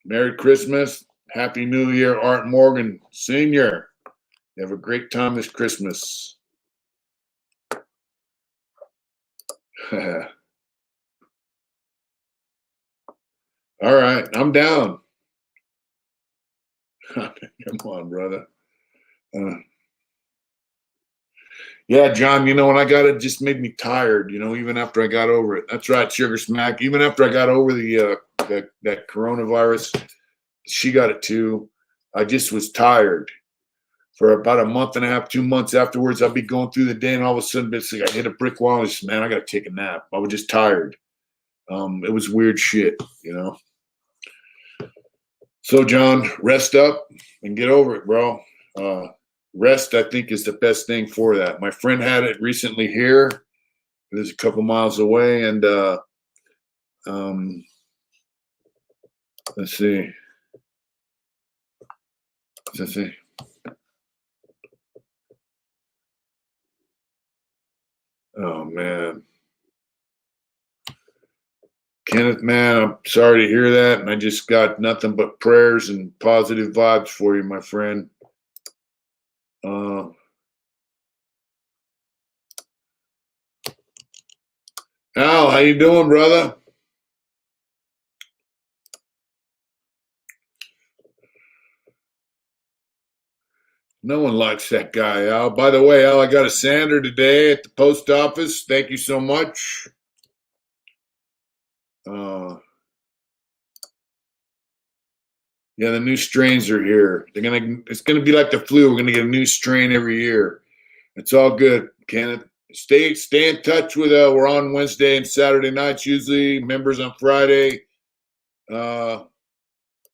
Merry Christmas. Happy New Year, Art Morgan Sr. You have a great time this Christmas. All right, I'm down. Come on, brother. Yeah, John, you know, when I got it, just made me tired, you know, even after I got over it. That's right, Sugar Smack. Even after I got over that coronavirus, she got it too. I just was tired. For about a month and a half, 2 months afterwards, I'd be going through the day, and all of a sudden, basically, I hit a brick wall. And I said, man, I got to take a nap. I was just tired. It was weird shit, you know. So, John, rest up and get over it, bro. Rest, I think, is the best thing for that. My friend had it recently here. It was a couple miles away, and let's see. Let's see. Oh, man. Kenneth, man, I'm sorry to hear that. And I just got nothing but prayers and positive vibes for you, my friend. Al, how you doing, brother? No one likes that guy, Al. By the way, Al, I got a sander today at the post office. Thank you so much. Yeah, the new strains are here. It's gonna be like the flu. We're gonna get a new strain every year. It's all good, Kenneth. Stay in touch with we're on Wednesday and Saturday nights usually, members on Friday.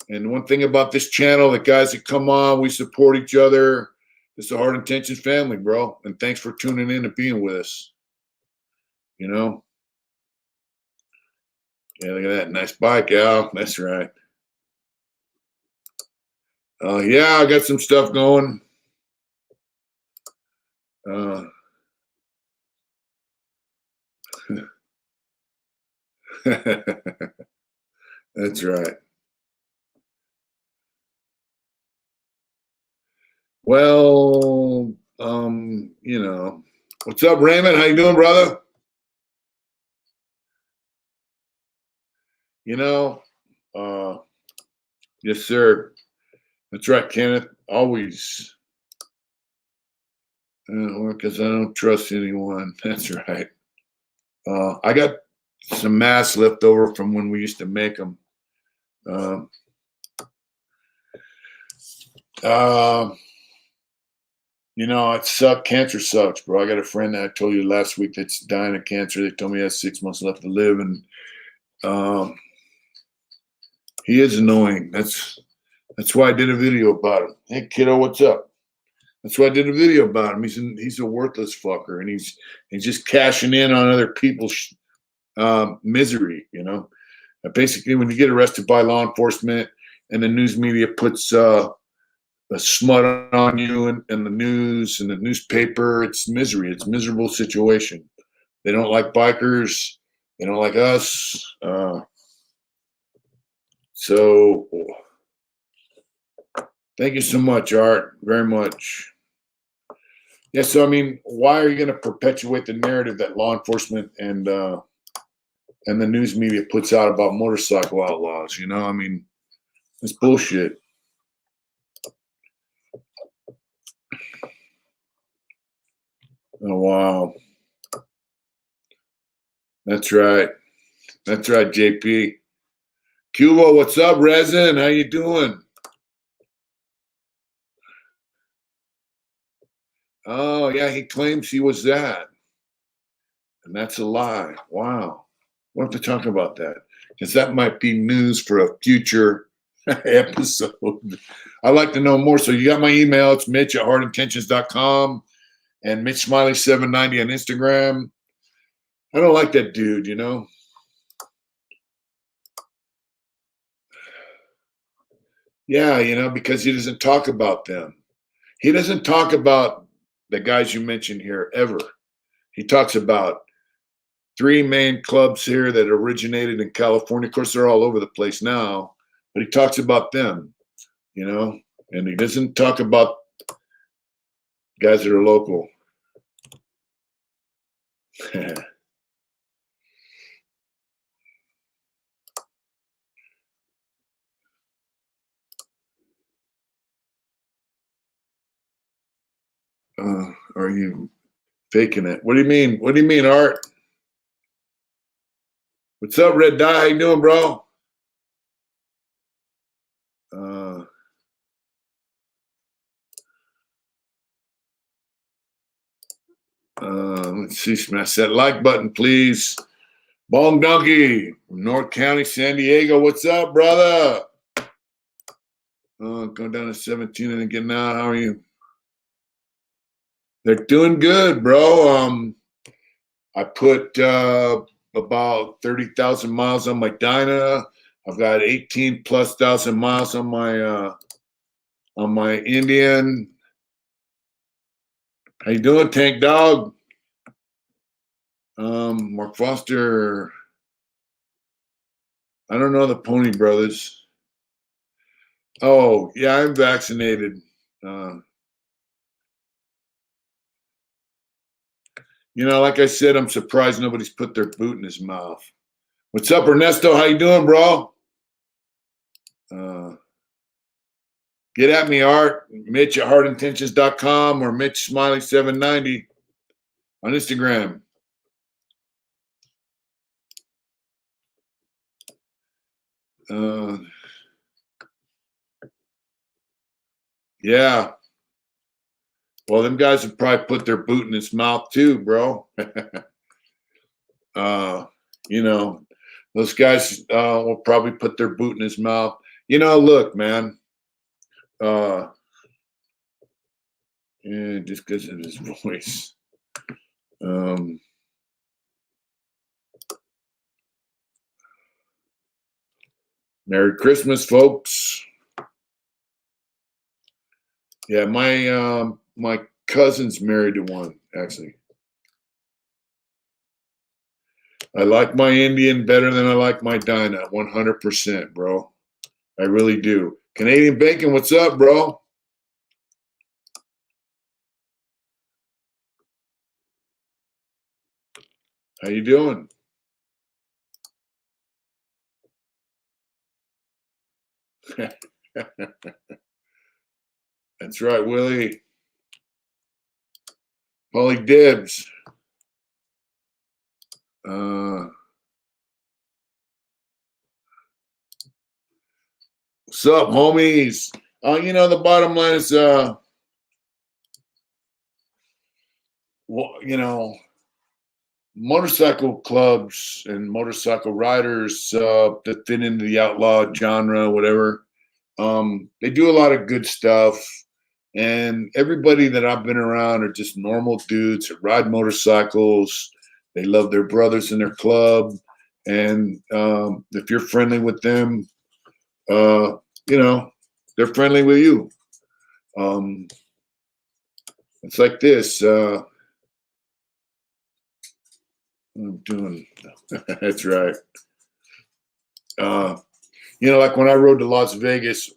And one thing about this channel, the guys that come on, we support each other. It's a Heart Intentions family, bro. And thanks for tuning in and being with us. You know? Yeah, look at that. Nice bike, Al. That's right. Yeah, I got some stuff going. That's right. Well, what's up, Raymond? How you doing, brother? You know, uh, yes, sir. That's right, Kenneth. Always. Because I don't trust anyone. That's right. I got some masks left over from when we used to make them. Um, it sucks. Cancer sucks, bro. I got a friend that I told you last week that's dying of cancer. They told me he has 6 months left to live, and he is annoying. That's why I did a video about him. Hey, kiddo, what's up? That's why I did a video about him. He's a worthless fucker, and he's just cashing in on other people's misery. Basically, when you get arrested by law enforcement and the news media puts a smut on you and the news and the newspaper, it's misery. It's a miserable situation. They don't like bikers. They don't like us. So thank you so much, Art. Very much. Yeah, so I mean, why are you going to perpetuate the narrative that law enforcement and the news media puts out about motorcycle outlaws? I mean, it's bullshit. Oh wow, that's right, JP. Cuba, what's up, Resin? How you doing? Oh yeah, he claims he was that, and that's a lie. Wow, we'll have to talk about that because that might be news for a future episode. I'd like to know more. So you got my email. It's Mitch@heartintentions.com and Mitch Smiley 790 on Instagram. I don't like that dude, Yeah, because he doesn't talk about them. He doesn't talk about the guys you mentioned here ever. He talks about 3 main clubs here that originated in California. Of course, they're all over the place now, but he talks about them, and he doesn't talk about guys that are local. Are you faking it? What do you mean? What do you mean, Art? What's up, Red Dye? How you doing, bro? Let's see. Smash that like button, please. Bong Donkey from North County, San Diego. What's up, brother? Going down to 17 and getting out. How are you? They're doing good, bro. I put about 30,000 miles on my Dyna. I've got 18 plus thousand miles on my Indian. How you doing, Tank Dog? Mark Foster. I don't know the Pony Brothers. Oh, yeah, I'm vaccinated. Like I said, I'm surprised nobody's put their boot in his mouth. What's up, Ernesto? How you doing, bro? Get at me, Art. Mitch@heartintentions.com or Mitch Smiley 790 on Instagram. Yeah. Well, them guys have probably put their boot in his mouth too, bro. Those guys will probably put their boot in his mouth. Look, man. Just because of his voice. Merry Christmas, folks. Yeah, my cousin's married to one, actually. I like my Indian better than I like my Dinah, 100%, bro. I really do. Canadian Bacon, what's up, bro? How you doing? That's right, Willie. Polly Dibs. What's up, homies? The bottom line is, motorcycle clubs and motorcycle riders that fit into the outlaw genre, whatever. They do a lot of good stuff, and everybody that I've been around are just normal dudes that ride motorcycles. They love their brothers in their club, and if you're friendly with them, uh, they're friendly with you. It's like this. I'm doing. That's right. Like when I rode to Las Vegas,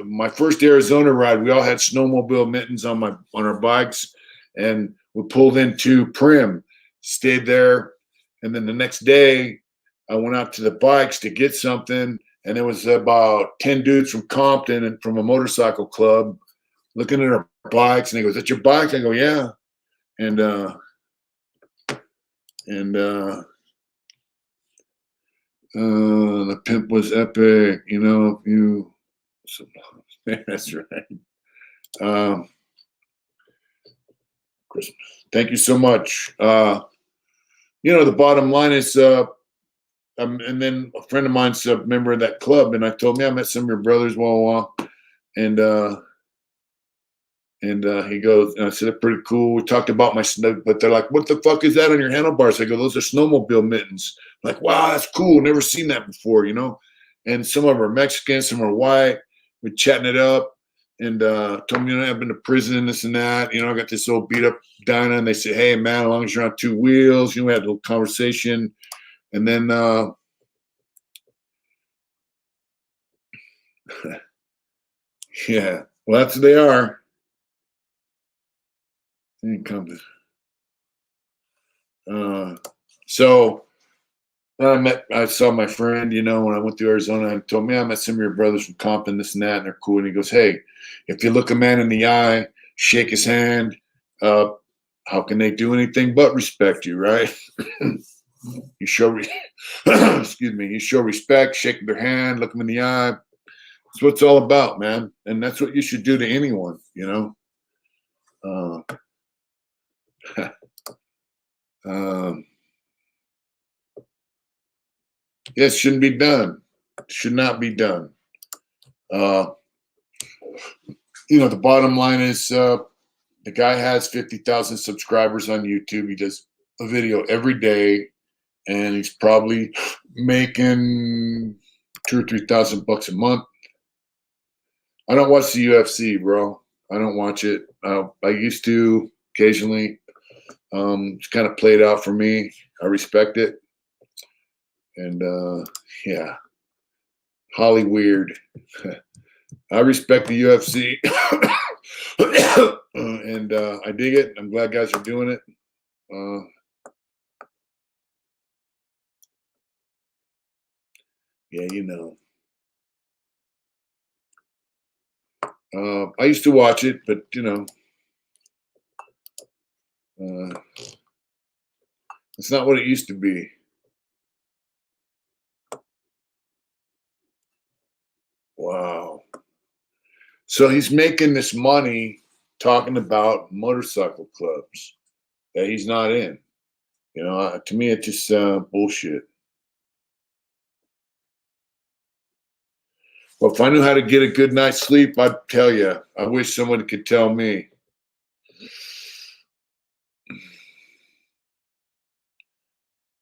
my first Arizona ride, we all had snowmobile mittens on our bikes, and we pulled into Prim, stayed there, and then the next day, I went out to the bikes to get something, and there was about 10 dudes from Compton and from a motorcycle club looking at our bikes, and they go, "Is that your bike?" I go, "Yeah," and the pimp was epic, if you. That's right. Christmas. Thank you so much. The bottom line is, and then a friend of mine's a member of that club, and I told him, "Yeah, I met some of your brothers, and he goes, and I said, "They're pretty cool." We talked about my snow, but they're like, "What the fuck is that on your handlebars?" I go, "Those are snowmobile mittens." I'm like, wow, that's cool. Never seen that before, And some of them are Mexican, some are white. We're chatting it up, and told me, I've been to prison, this and that. I got this old beat up Dinah, and they say, "Hey, man, as long as you're on two wheels," we had a little conversation, and then yeah, well, that's what they are. So I saw my friend, when I went to Arizona, and told me, I met some of your brothers from Compton, this and that, and they're cool. And he goes, "Hey, if you look a man in the eye, shake his hand, how can they do anything but respect you, right?" You show, excuse me, you show respect, shake their hand, look them in the eye. That's what it's all about, man. And that's what you should do to anyone, Uh, um, it shouldn't be done. Should not be done. Uh, the bottom line is, the guy has 50,000 subscribers on YouTube. He does a video every day, and he's probably making $2,000 or $3,000 a month. I don't watch the UFC, bro. I don't watch it. I used to occasionally. It's kind of played out for me. I respect it, and yeah, Holly weird. I respect the UFC, and I dig it. I'm glad guys are doing it. Yeah, I used to watch it, but it's not what it used to be. Wow. So he's making this money talking about motorcycle clubs that he's not in. To me, it's just bullshit. Well, if I knew how to get a good night's sleep, I'd tell you. I wish someone could tell me.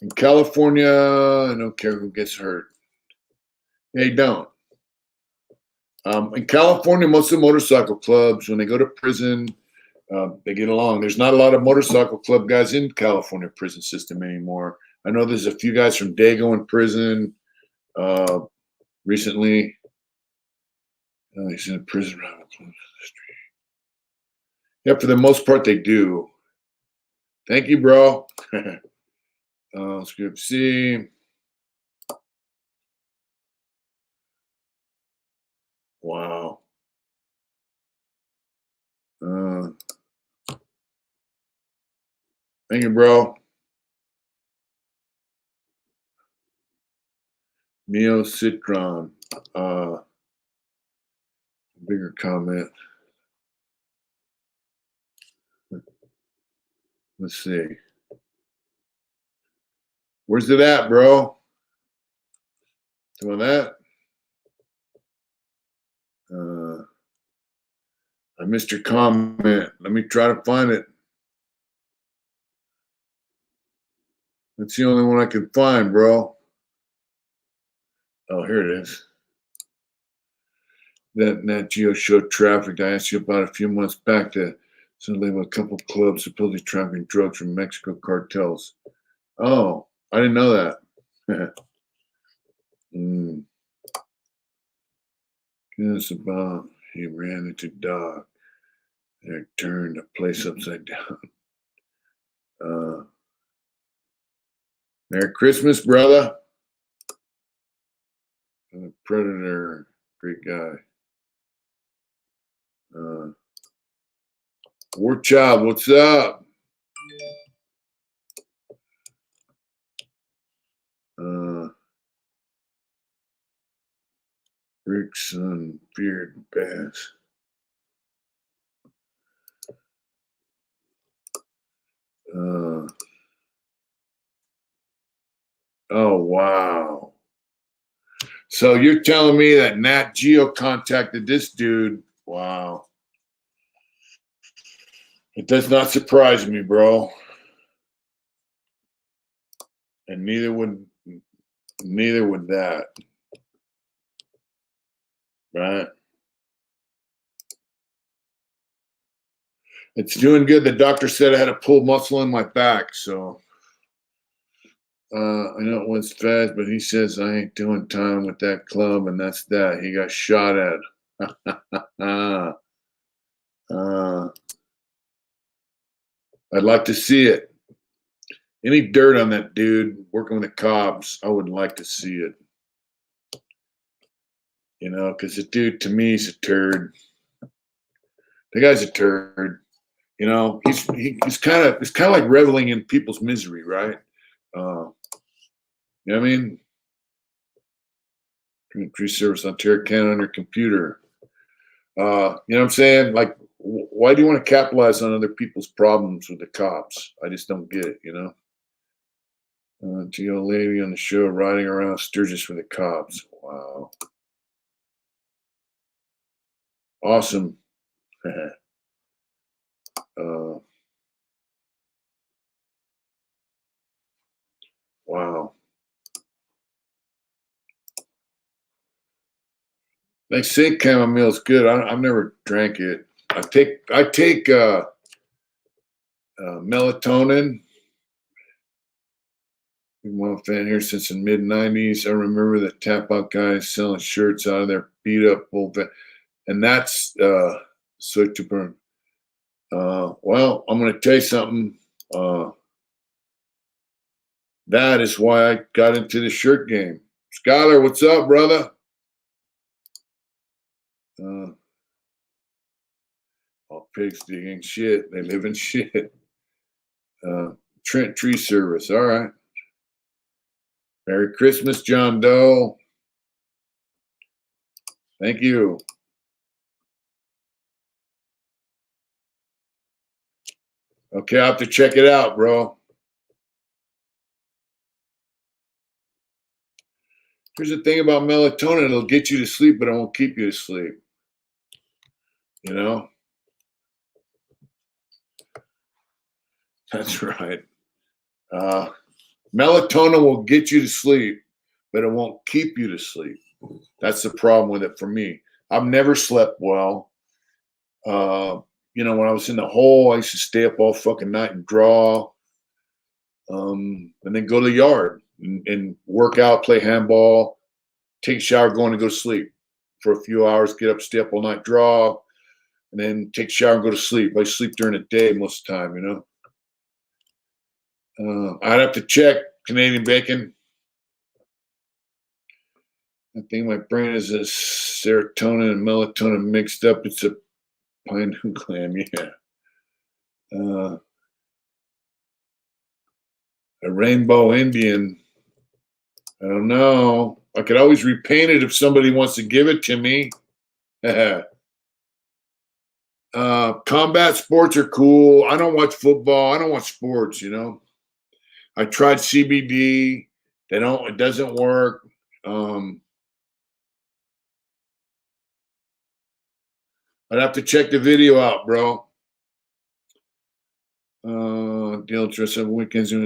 In California, I don't care who gets hurt. They don't. In California, most of the motorcycle clubs, when they go to prison, they get along. There's not a lot of motorcycle club guys in California prison system anymore. I know there's a few guys from Dago in prison recently. He's in prison around the street. Yeah, for the most part, they do. Thank you, bro. Let's go see. Wow. Thank you, bro. Neo Citron. Bigger comment. Let's see. Where's it at, bro? Some of that. I missed your comment. Let me try to find it. That's the only one I can find, bro. Oh, here it is. That Nat Geo showed traffic I asked you about a few months back that suddenly a couple of clubs supposedly trafficking drugs from Mexico cartels. Oh, I didn't know that. It's about he ran into dog and turned the place upside down. Merry Christmas, brother. The Predator, great guy. War Child, what's up? Rick's son, Beard Bass. Oh, wow. So you're telling me that Nat Geo contacted this dude? Wow. It does not surprise me, bro. And neither would that. Right? It's doing good. The doctor said I had to pull muscle in my back, so I know it was fast, but he says I ain't doing time with that club, and that's that. He got shot at. I'd like to see it. Any dirt on that dude working with the cops, I would like to see it. You know, because the dude to me is a turd. The guy's a turd. You know, he's kind of like reveling in people's misery, right? You know what I mean? Tree service on Terracana on your computer. You know what I'm saying? Like, why do you want to capitalize on other people's problems with the cops? I just don't get it, you know? Geo lady on the show riding around Sturgis with the cops. Wow. Awesome. Wow. They say chamomile is good. I've never drank it. I take melatonin. Been one fan here since the mid '90s. I remember the tap out guys selling shirts out of their beat up old van, and that's so to burn. Well, I'm going to tell you something. That is why I got into the shirt game. Skylar, what's up, brother? All pigs digging shit. They live in shit. Trent Tree Service. All right. Merry Christmas, John Doe. Thank you. Okay, I'll have to check it out, bro. Here's the thing about melatonin. It'll get you to sleep, but it won't keep you to sleep. You know? That's right. Melatonin will get you to sleep, but it won't keep you to sleep. That's the problem with it for me. I've never slept well. You know, when I was in the hole, I used to stay up all fucking night and draw, and then go to the yard and work out, play handball, take a shower, go in and go to sleep for a few hours, get up, stay up all night, draw, and then take a shower and go to sleep. I sleep during the day most of the time, you know. I'd have to check Canadian bacon. I think my brain is a serotonin and melatonin mixed up. It's a pine clam, yeah. A rainbow Indian. I don't know. I could always repaint it if somebody wants to give it to me. Combat sports are cool. I don't watch football. I don't watch sports, you know. I tried CBD. It doesn't work. I'd have to check the video out, bro. Deal dress up weekends. I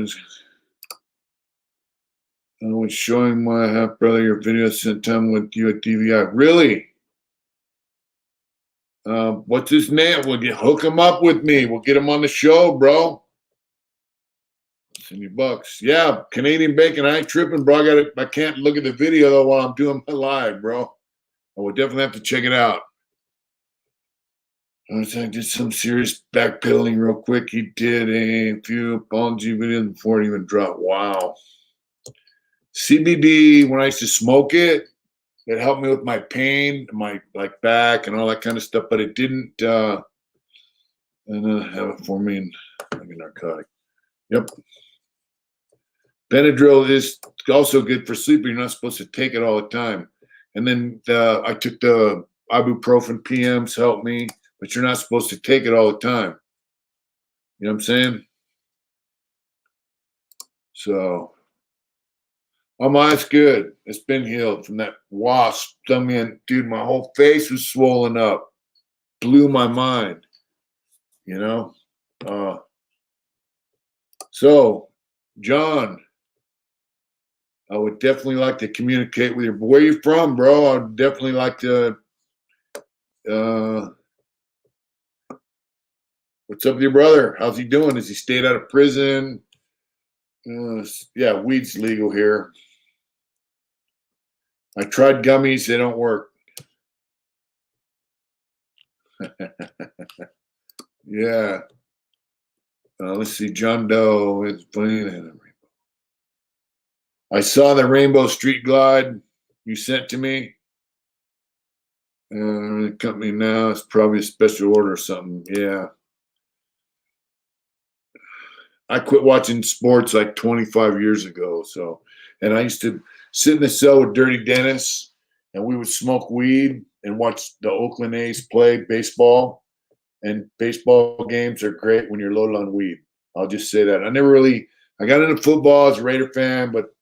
was showing my half brother your video sent time with you at DVI. Really? What's his name? Hook him up with me. We'll get him on the show, bro. Send you bucks. Yeah, Canadian bacon. I ain't tripping, bro. I can't look at the video though while I'm doing my live, bro. I will definitely have to check it out. I did some serious backpedaling real quick. He did a few apology videos before it even dropped. Wow. CBD, when I used to smoke it, it helped me with my pain, my back and all that kind of stuff, but it didn't have it for me like a narcotic. Yep. Benadryl is also good for sleep, but you're not supposed to take it all the time. And then I took the ibuprofen PMs, helped me, but you're not supposed to take it all the time. You know what I'm saying? So, my eyes good. It's been healed from that wasp stung me in. Dude, my whole face was swollen up. Blew my mind. You know? So, John, I would definitely like to communicate with you. Where you from, bro? I'd definitely like to what's up with your brother? How's he doing? Has he stayed out of prison? Yeah, weed's legal here. I tried gummies. They don't work. Yeah. Let's see. John Doe is playing. I saw the Rainbow Street Glide you sent to me. The company now, it's probably a special order or something. Yeah. I quit watching sports like 25 years ago. So, and I used to sit in the cell with Dirty Dennis, and we would smoke weed and watch the Oakland A's play baseball. And baseball games are great when you're loaded on weed. I'll just say that. I got into football as a Raider fan, but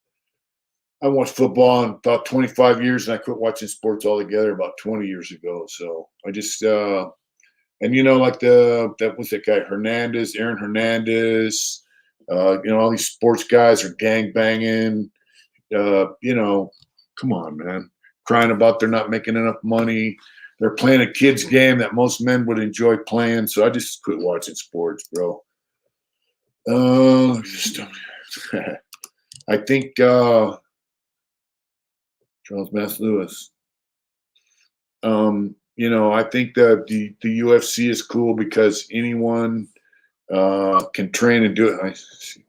I watched football in about 25 years, and I quit watching sports altogether about 20 years ago. So I just, and you know, like that was that guy Aaron Hernandez, you know, all these sports guys are gang banging, you know, come on, man, crying about they're not making enough money. They're playing a kid's game that most men would enjoy playing. So I just quit watching sports, bro. I think Charles Mass Lewis. You know, I think that the UFC is cool because anyone can train and do it. I see.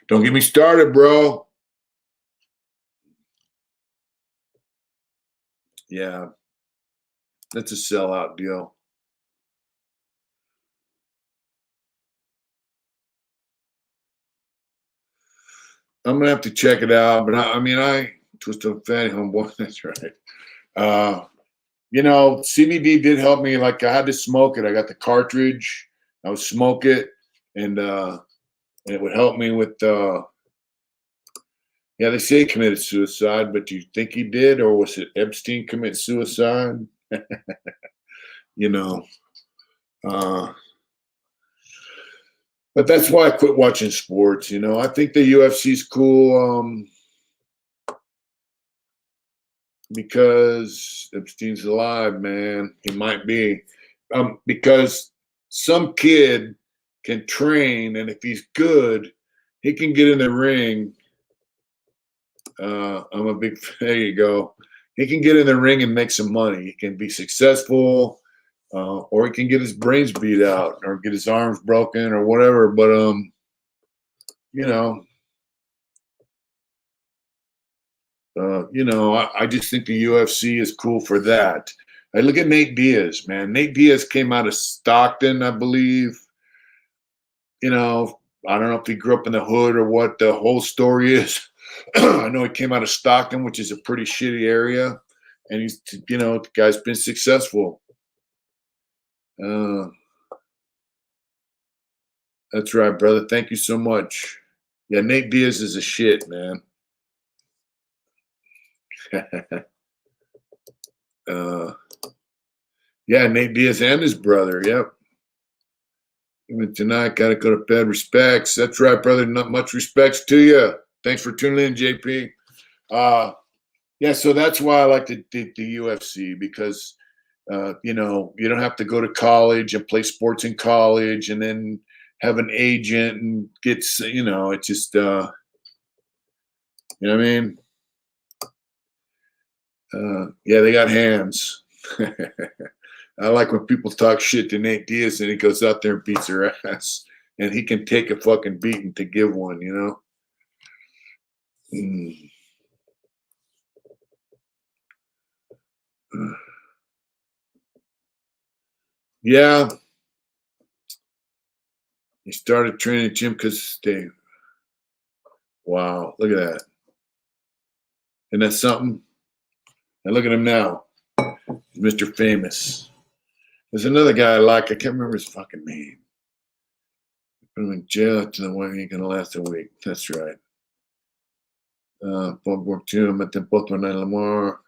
Don't get me started, bro. Yeah, that's a sellout deal. I'm gonna have to check it out, but I twist a fatty homeboy. That's right. You know, CBD did help me. Like I had to smoke it. I got the cartridge. I would smoke it, and it would help me with. Yeah, they say he committed suicide, but do you think he did, or was it Epstein commit suicide? You know. But that's why I quit watching sports. You know, I think the UFC is cool. because Epstein's alive, man. He might be. Because some kid can train, and if he's good, he can get in the ring. I'm a big, there you go. He can get in the ring and make some money. He can be successful, or he can get his brains beat out, or get his arms broken, or whatever. But I just think the UFC is cool for that. I look at Nate Diaz, man. Nate Diaz came out of Stockton, I believe. I don't know if he grew up in the hood or what the whole story is. I know he came out of Stockton, which is a pretty shitty area, and he's, the guy's been successful. That's right, brother. Thank you so much. Yeah, Nate Diaz is a shit, man. Yeah, Nate Diaz and his brother. Yep. Even tonight, gotta go to bed. Respects. That's right, brother. Not much respects to you. Thanks for tuning in, JP. Yeah, so that's why I like the UFC, because you don't have to go to college and play sports in college and then have an agent and it just you know what I mean? Yeah, they got hands. I like when people talk shit to Nate Diaz and he goes out there and beats their ass, and he can take a fucking beating to give one, Yeah. He started training gym because wow, look at that. Isn't that something? And look at him now. He's Mr. Famous. There's another guy I like. I can't remember his fucking name. Put him in jail to the one ain't gonna last a week. That's right. Bob worked him at the Portland and Lamar.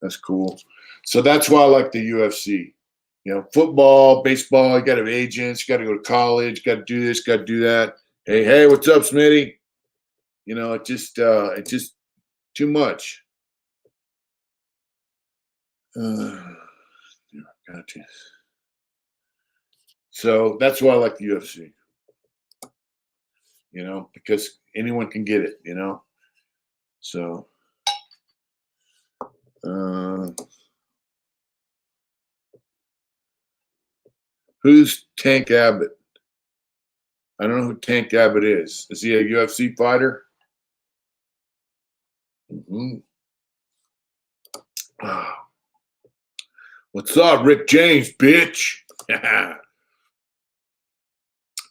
That's cool. So that's why I like the UFC. Football, baseball, you got to have agents, you got to go to college, got to do this, got to do that. Hey, what's up, Smitty? It's just too much. Gotcha. So that's why I like the UFC. Because anyone can get it. So. Who's Tank Abbott? I don't know who Tank Abbott is. Is he a UFC fighter? Mm-hmm. What's up, Rick James, bitch?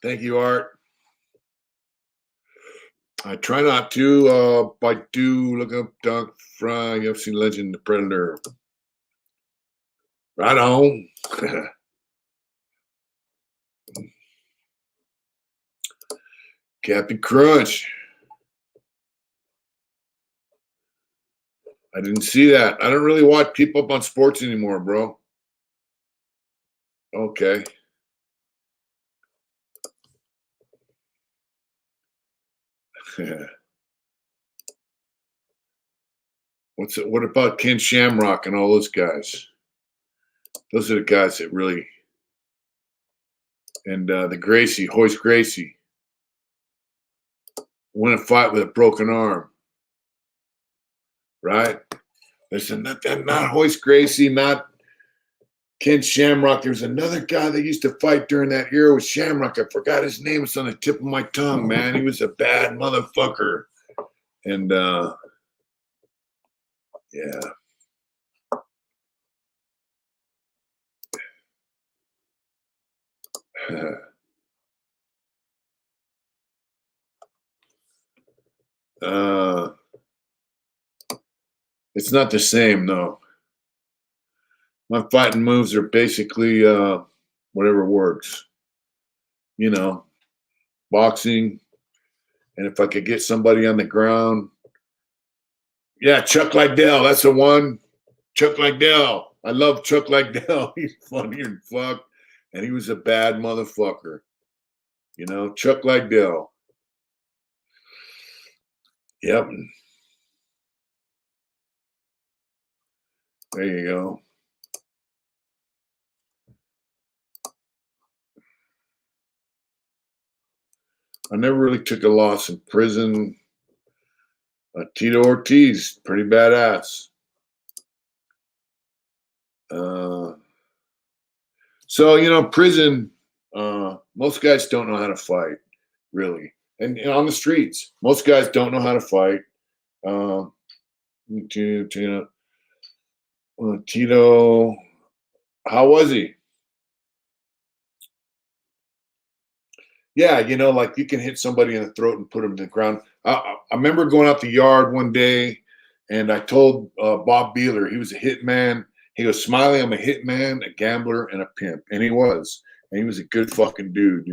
Thank you, Art. I try not to, but I do look up Doug Fry, UFC legend, The Predator. Right on. Captain Crunch. I didn't see that. I don't really watch Keep Up on Sports anymore, bro. Okay. What about Ken Shamrock and all those guys? Those are the guys that really, and the Gracie, Hoist Gracie, win a fight with a broken arm, right? There's not Hoist Gracie, not Ken Shamrock. There's another guy that used to fight during that era with Shamrock. I forgot his name. It's on the tip of my tongue, man. He was a bad motherfucker. And yeah. It's not the same, no. My fighting moves are basically whatever works. Boxing, and if I could get somebody on the ground. Yeah, Chuck Liddell, that's the one. Chuck Liddell. I love Chuck Liddell. He's funny as fuck, and he was a bad motherfucker. Chuck Liddell. Yep. There you go. I never really took a loss in prison. Tito Ortiz, pretty badass. So, prison, most guys don't know how to fight, really. And on the streets, most guys don't know how to fight. Tito, how was he? Yeah, like you can hit somebody in the throat and put them to the ground. I remember going out the yard one day, and I told Bob Beeler, he was a hitman. He goes, Smiley, I'm a hitman, a gambler, and a pimp. And he was. And he was a good fucking dude,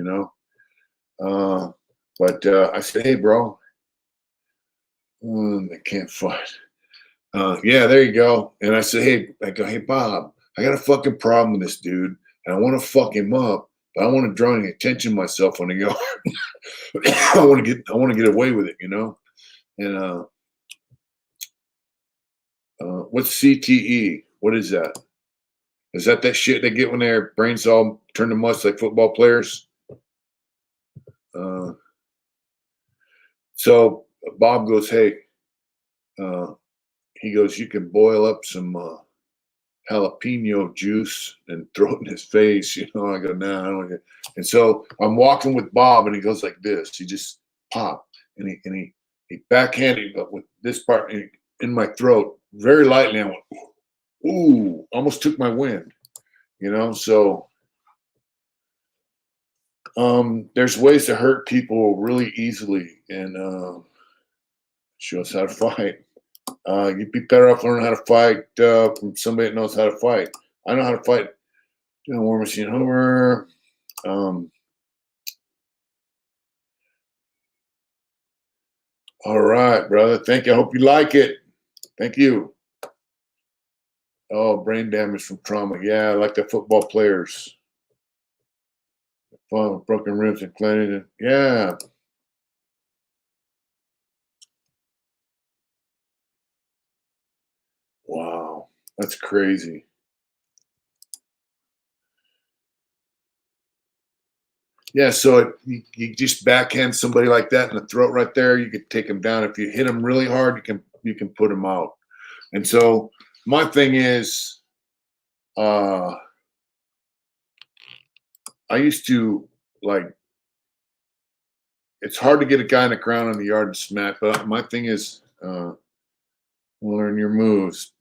But I said, hey, bro, they can't fight. Yeah, there you go. And I said, hey, Bob, I got a fucking problem with this dude, and I want to fuck him up, but I want to draw any attention to myself on the yard. I want to get away with it, And what's CTE? What is that? Is that shit they get when their brains all turn to mush like football players? So Bob goes, hey, he goes, you can boil up some jalapeno juice and throw it in his face. I go, nah, I don't get. And so I'm walking with Bob, and he goes like this. He just pop, and he backhanded but with this part in my throat very lightly. I went, ooh, almost took my wind. So there's ways to hurt people really easily, and show us how to fight. You'd be better off learning how to fight from somebody that knows how to fight. I know how to fight. War Machine Homer. All right, brother. Thank you. I hope you like it. Thank you. Oh, brain damage from trauma. Yeah, like the football players. Broken ribs and cleaning. Yeah. Wow, that's crazy. Yeah, so you just backhand somebody like that in the throat right there, you could take them down. If you hit them really hard, you can put them out. And so my thing is, I used to it's hard to get a guy in the ground on the yard and smack, but my thing is, learn your moves.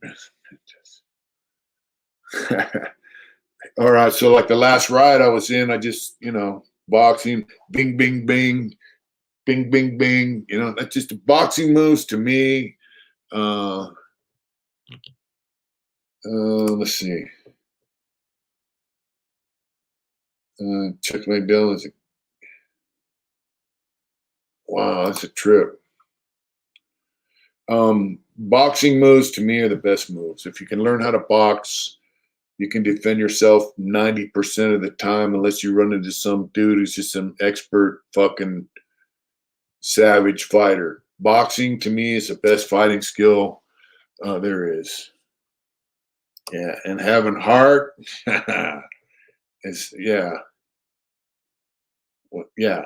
All right, so like the last ride I was in, I just, boxing, bing, bing, bing, bing, bing, bing. That's just the boxing moves to me. Let's see. Chuck Liddell is wow, that's a trip. Boxing moves to me are the best moves. If you can learn how to box, you can defend yourself 90% of the time, unless you run into some dude who's just some expert fucking savage fighter. Boxing to me is the best fighting skill there is. Yeah, and having heart is well, yeah.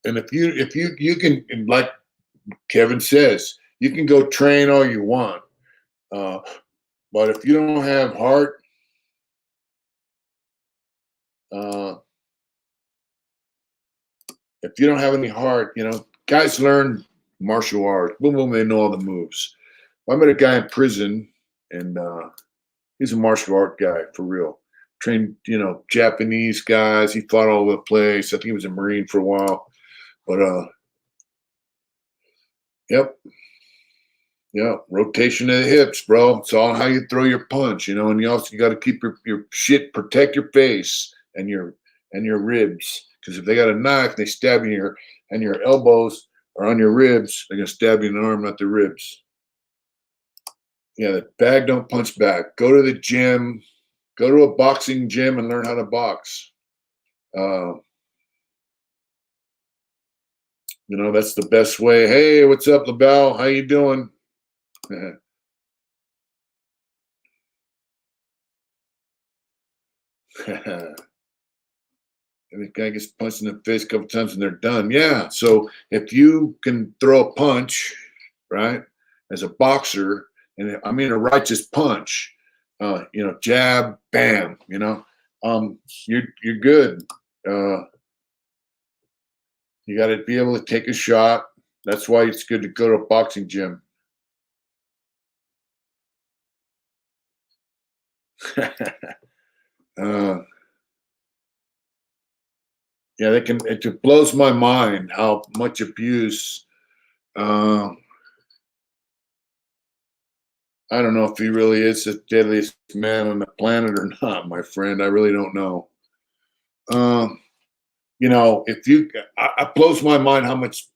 And if you can, like Kevin says, you can go train all you want, but if you don't have heart, if you don't have any heart, guys learn martial arts. Boom, boom, they know all the moves. I met a guy in prison, and he's a martial art guy for real. Trained, Japanese guys. He fought all over the place. I think he was a Marine for a while. But yep. Yeah, rotation of the hips, bro. It's all how you throw your punch, and you also got to keep your shit, protect your face and your ribs. Because if they got a knife, they stab you and your elbows are on your ribs, they're gonna stab you in the arm, not the ribs. Yeah, the bag don't punch back. Go to the gym, go to a boxing gym and learn how to box. That's the best way. Hey, what's up, LaBelle? How you doing? And the guy gets punched in the face a couple times and they're done. Yeah. So if you can throw a punch, right, as a boxer, and I mean a righteous punch, jab, bam, you're good. You got to be able to take a shot. That's why it's good to go to a boxing gym. Yeah, it blows my mind how much abuse. I don't know if he really is the deadliest man on the planet or not, my friend. I really don't know. It blows my mind how much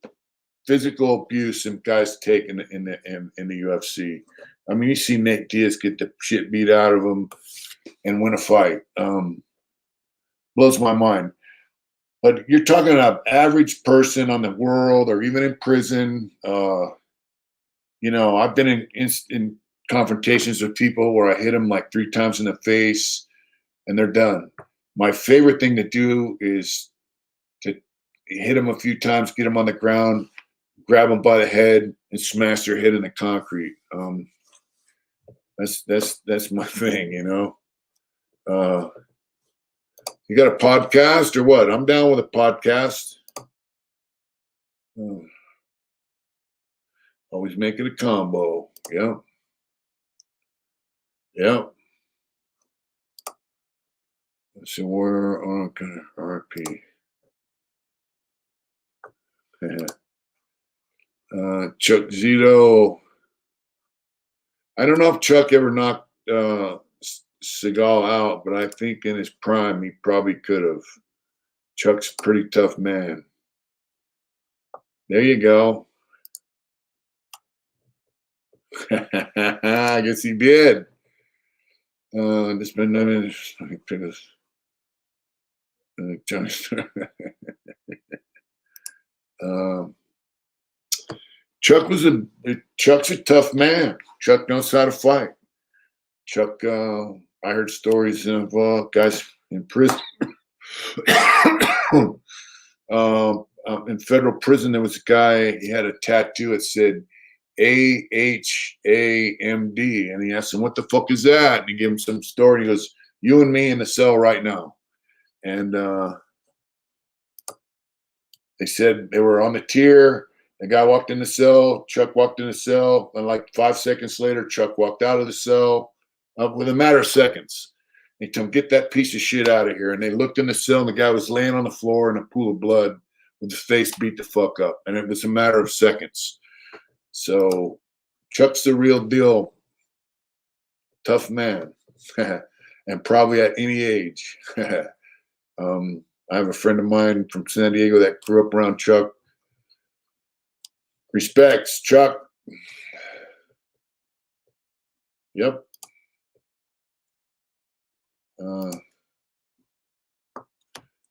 physical abuse some guys take in the UFC. I mean, you see Nate Diaz get the shit beat out of him and win a fight. Blows my mind. But you're talking about average person on the world or even in prison. I've been in confrontations with people where I hit them like 3 times in the face and they're done. My favorite thing to do is to hit them a few times, get them on the ground, grab them by the head and smash their head in the concrete. That's my thing, You got a podcast or what? I'm down with a podcast. Always make it a combo. Yeah. Yeah. Let's see where RP. Chuck Zito. I don't know if Chuck ever knocked Seagal out, but I think in his prime he probably could have. Chuck's a pretty tough man. There you go. I guess he did. This been done Chuck's a tough man. Chuck knows how to fight. Chuck, I heard stories of guys in prison. In federal prison, there was a guy, he had a tattoo that said AHAMD. And he asked him, what the fuck is that? And he gave him some story. He goes, you and me in the cell right now. And they said they were on the tier. The guy walked in the cell. Chuck walked in the cell. And like 5 seconds later, Chuck walked out of the cell with a matter of seconds. They told him, get that piece of shit out of here. And they looked in the cell, and the guy was laying on the floor in a pool of blood with his face beat the fuck up. And it was a matter of seconds. So Chuck's the real deal. Tough man. And probably at any age. I have a friend of mine from San Diego that grew up around Chuck. Respects, Chuck. Yep.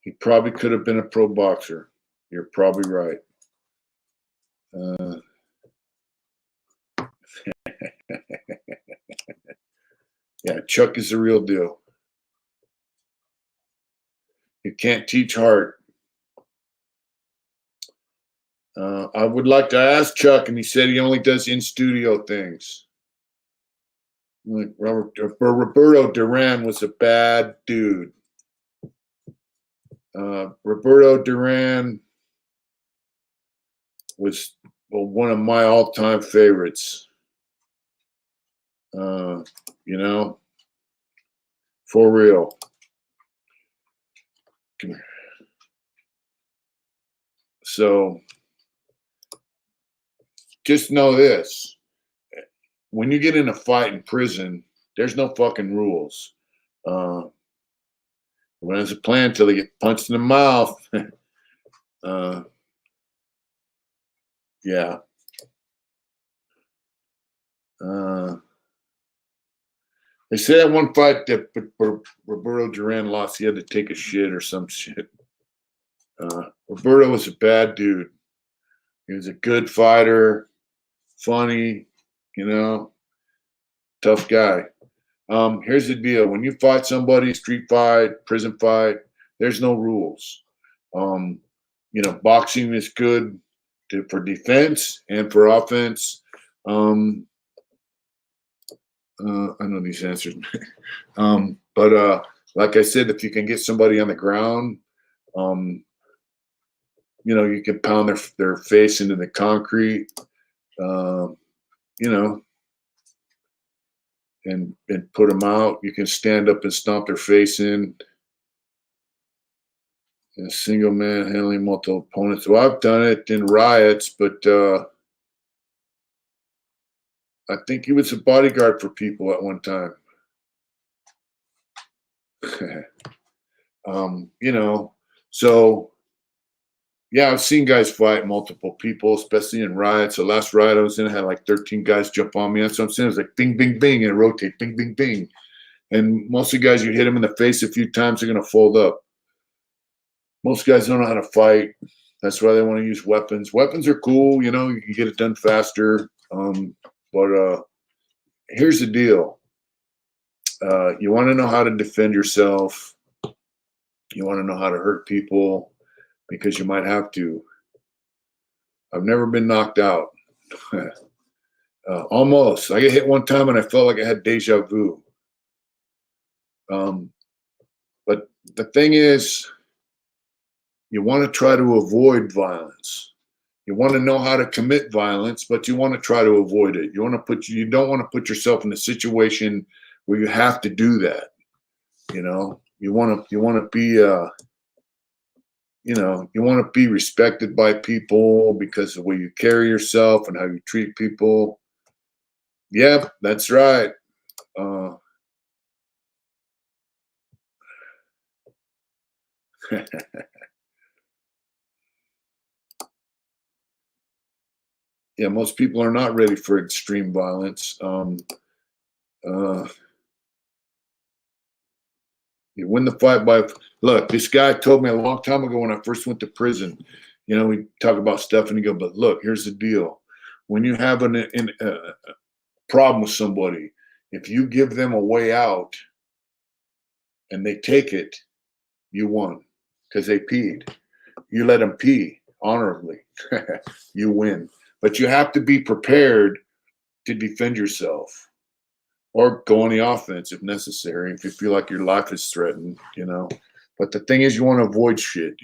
He probably could have been a pro boxer. You're probably right. Yeah, Chuck is the real deal. You can't teach heart. I would like to ask Chuck, and he said he only does in-studio things. Like Roberto Duran was a bad dude. Roberto Duran was one of my all-time favorites. For real. Come here. So just know this. When you get in a fight in prison, there's no fucking rules. When there's a plan until they get punched in the mouth. Yeah. They said at one fight that Roberto Duran lost. He had to take a shit or some shit. Roberto was a bad dude. He was a good fighter, funny, tough guy. Here's the deal: when you fight somebody, street fight, prison fight, there's no rules. Um, boxing is good for defense and for offense. Um, I know these answers, but like I said, if you can get somebody on the ground, um, you can pound their face into the concrete, uh, you know, and put them out. You can stand up and stomp their face in. A single man handling multiple opponents. Well, I've done it in riots, but I think he was a bodyguard for people at one time. So yeah, I've seen guys fight multiple people, especially in riots. The last riot I was in, I had like 13 guys jump on me. That's what I'm saying. It was like bing, bing, bing, and rotate, bing, bing, bing. And most of the guys, you hit them in the face a few times, they're going to fold up. Most guys don't know how to fight. That's why they want to use weapons. Weapons are cool, you can get it done faster. But here's the deal. You want to know how to defend yourself. You want to know how to hurt people because you might have to. I've never been knocked out. Almost. I got hit one time and I felt like I had deja vu. But the thing is, you want to try to avoid violence. You want to know how to commit violence, but you want to try to avoid it. You don't want to put yourself in a situation where you have to do that. You want to be you want to be respected by people because of the way you carry yourself and how you treat people. Yep, that's right. Yeah, most people are not ready for extreme violence. You win the fight by look. This guy told me a long time ago when I first went to prison. We talk about stuff and he go, but look, here's the deal: when you have a problem with somebody, if you give them a way out and they take it, you won because they peed. You let them pee honorably, you win. But you have to be prepared to defend yourself or go on the offense if necessary, if you feel like your life is threatened, But the thing is, you want to avoid shit,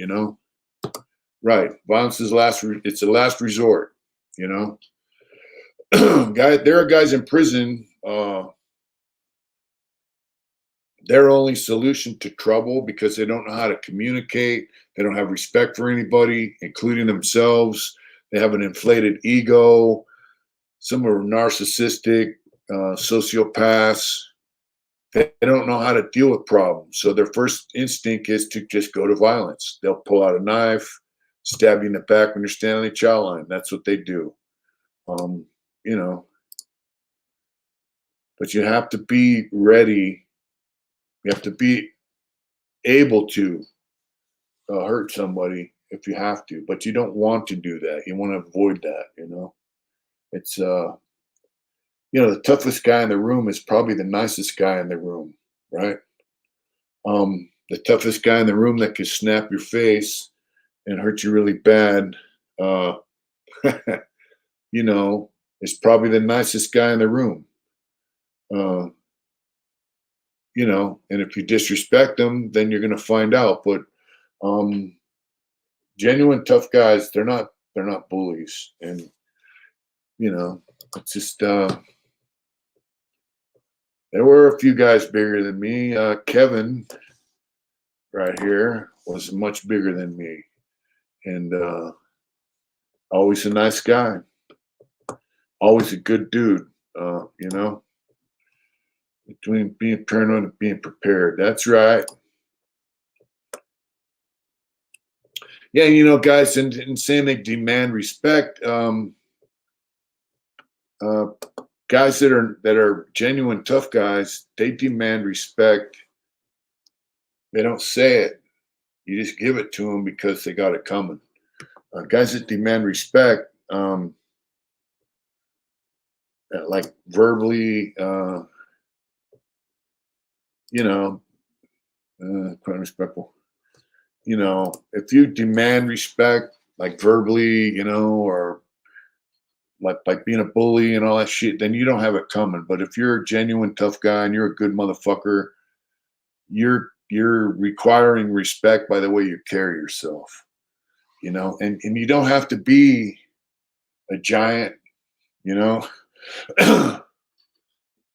Right. Violence is it's a last resort, There are guys in prison, their only solution to trouble because they don't know how to communicate. They don't have respect for anybody, including themselves. They have an inflated ego. Some are narcissistic, sociopaths. They don't know how to deal with problems. So their first instinct is to just go to violence. They'll pull out a knife, stab you in the back when you're standing on the chow line. That's what they do. But you have to be ready. You have to be able to hurt somebody if you have to, but you don't want to do that. You want to avoid that, It's, the toughest guy in the room is probably the nicest guy in the room, right? The toughest guy in the room that can snap your face and hurt you really bad, is probably the nicest guy in the room. And if you disrespect them, then you're going to find out. But genuine tough guys, they're not bullies. And, it's just, there were a few guys bigger than me. Kevin right here was much bigger than me. And always a nice guy. Always a good dude, Between being paranoid and being prepared. That's right. Yeah, guys, and saying they demand respect, guys that are genuine tough guys, they demand respect. They don't say it. You just give it to them because they got it coming. Guys that demand respect, like verbally, quite respectful. If you demand respect, like verbally, or like being a bully and all that shit, then you don't have it coming. But if you're a genuine tough guy and you're a good motherfucker, you're requiring respect by the way you carry yourself, and you don't have to be a giant, yeah,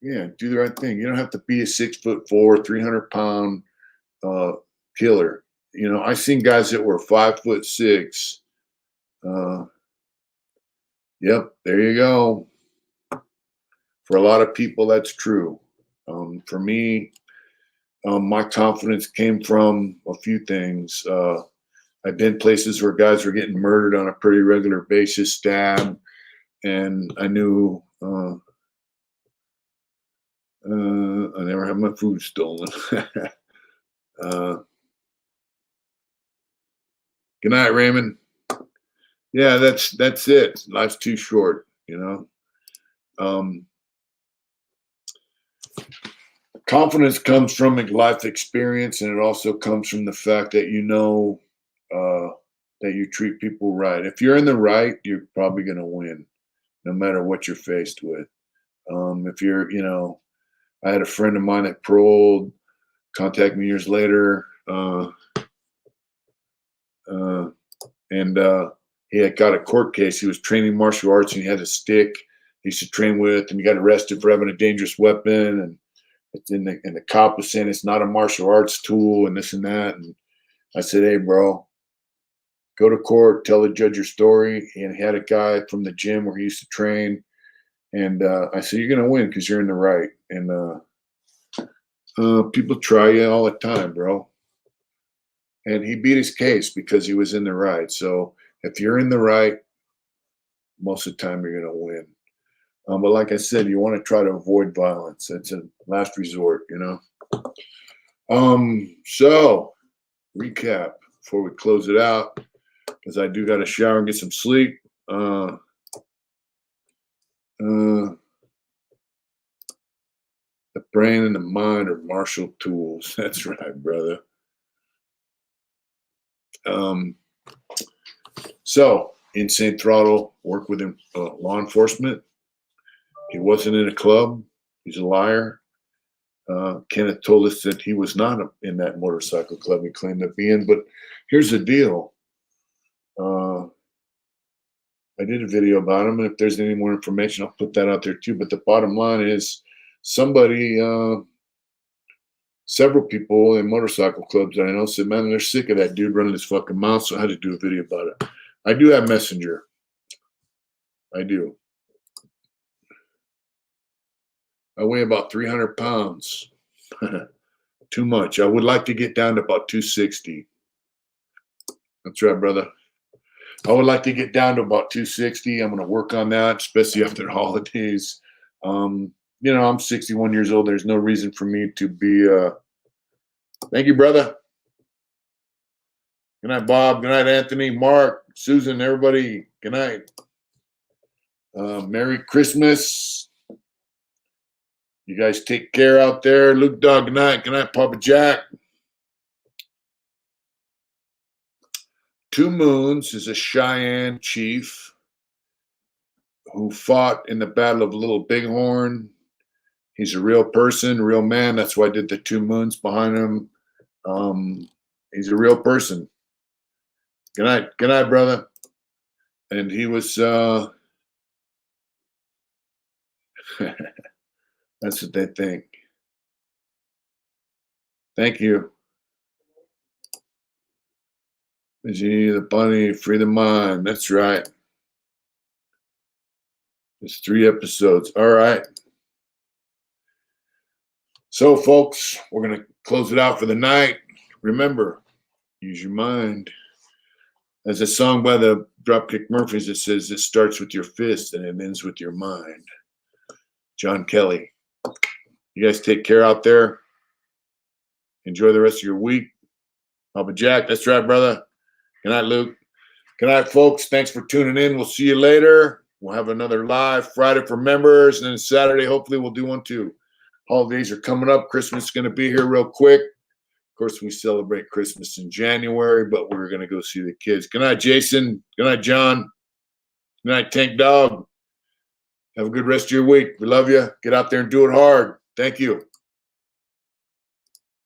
do the right thing. You don't have to be a 6'4", 300-pound killer. I seen guys that were 5'6". Yep, there you go. For a lot of people, that's true. For me, my confidence came from a few things. I've been places where guys were getting murdered on a pretty regular basis, stabbed, and I knew I never had my food stolen. Good night, Raymond. Yeah, that's it. Life's too short, Confidence comes from life experience, and it also comes from the fact that that you treat people right. If you're in the right, you're probably going to win, no matter what you're faced with. If you're, I had a friend of mine that paroled, contact me years later, and he had got a court case. He was training martial arts, and he had a stick he used to train with, and he got arrested for having a dangerous weapon. And the cop was saying it's not a martial arts tool and this and that. And I said, hey, bro, go to court, tell the judge your story. And he had a guy from the gym where he used to train. And I said, you're going to win because you're in the right. And people try you all the time, bro. And he beat his case because he was in the right. So if you're in the right, most of the time you're going to win. But like I said, you want to try to avoid violence. It's a last resort, So recap before we close it out, because I do got to shower and get some sleep. The brain and the mind are martial tools. That's right, brother. So Insane Throttle worked with law enforcement. He wasn't in a club. He's a liar. Kenneth told us that he was not in that motorcycle club he claimed to be in. But here's the deal. I did a video about him, and if there's any more information, I'll put that out there too. But the bottom line is several people in motorcycle clubs that I know said, man, they're sick of that dude running his fucking mouth, so I had to do a video about it. I do have Messenger. I do. I weigh about 300 pounds. Too much. I would like to get down to about 260. That's right, brother. I would like to get down to about 260. I'm going to work on that, especially after the holidays. I'm 61 years old. There's no reason for me to be. Thank you, brother. Good night, Bob. Good night, Anthony, Mark, Susan, everybody. Good night. Merry Christmas. You guys take care out there. Luke Dog, good night. Good night, Papa Jack. Two Moons is a Cheyenne chief who fought in the Battle of Little Bighorn. He's a real person, real man. That's why I did the two moons behind him. He's a real person. Good night. Good night, brother. And he was that's what they think. Thank you. Genie the Bunny, Free the Mind. That's right. It's 3 episodes. All right. So, folks, we're going to close it out for the night. Remember, use your mind. There's a song by the Dropkick Murphys that says it starts with your fist and it ends with your mind. John Kelly. You guys take care out there. Enjoy the rest of your week. Papa Jack, that's right, brother. Good night, Luke. Good night, folks. Thanks for tuning in. We'll see you later. We'll have another live Friday for members, and then Saturday, hopefully, we'll do one too. Holidays are coming up. Christmas is going to be here real quick. Of course, we celebrate Christmas in January, but we're going to go see the kids. Good night, Jason. Good night, John. Good night, Tank Dog. Have a good rest of your week. We love you. Get out there and do it hard. Thank you.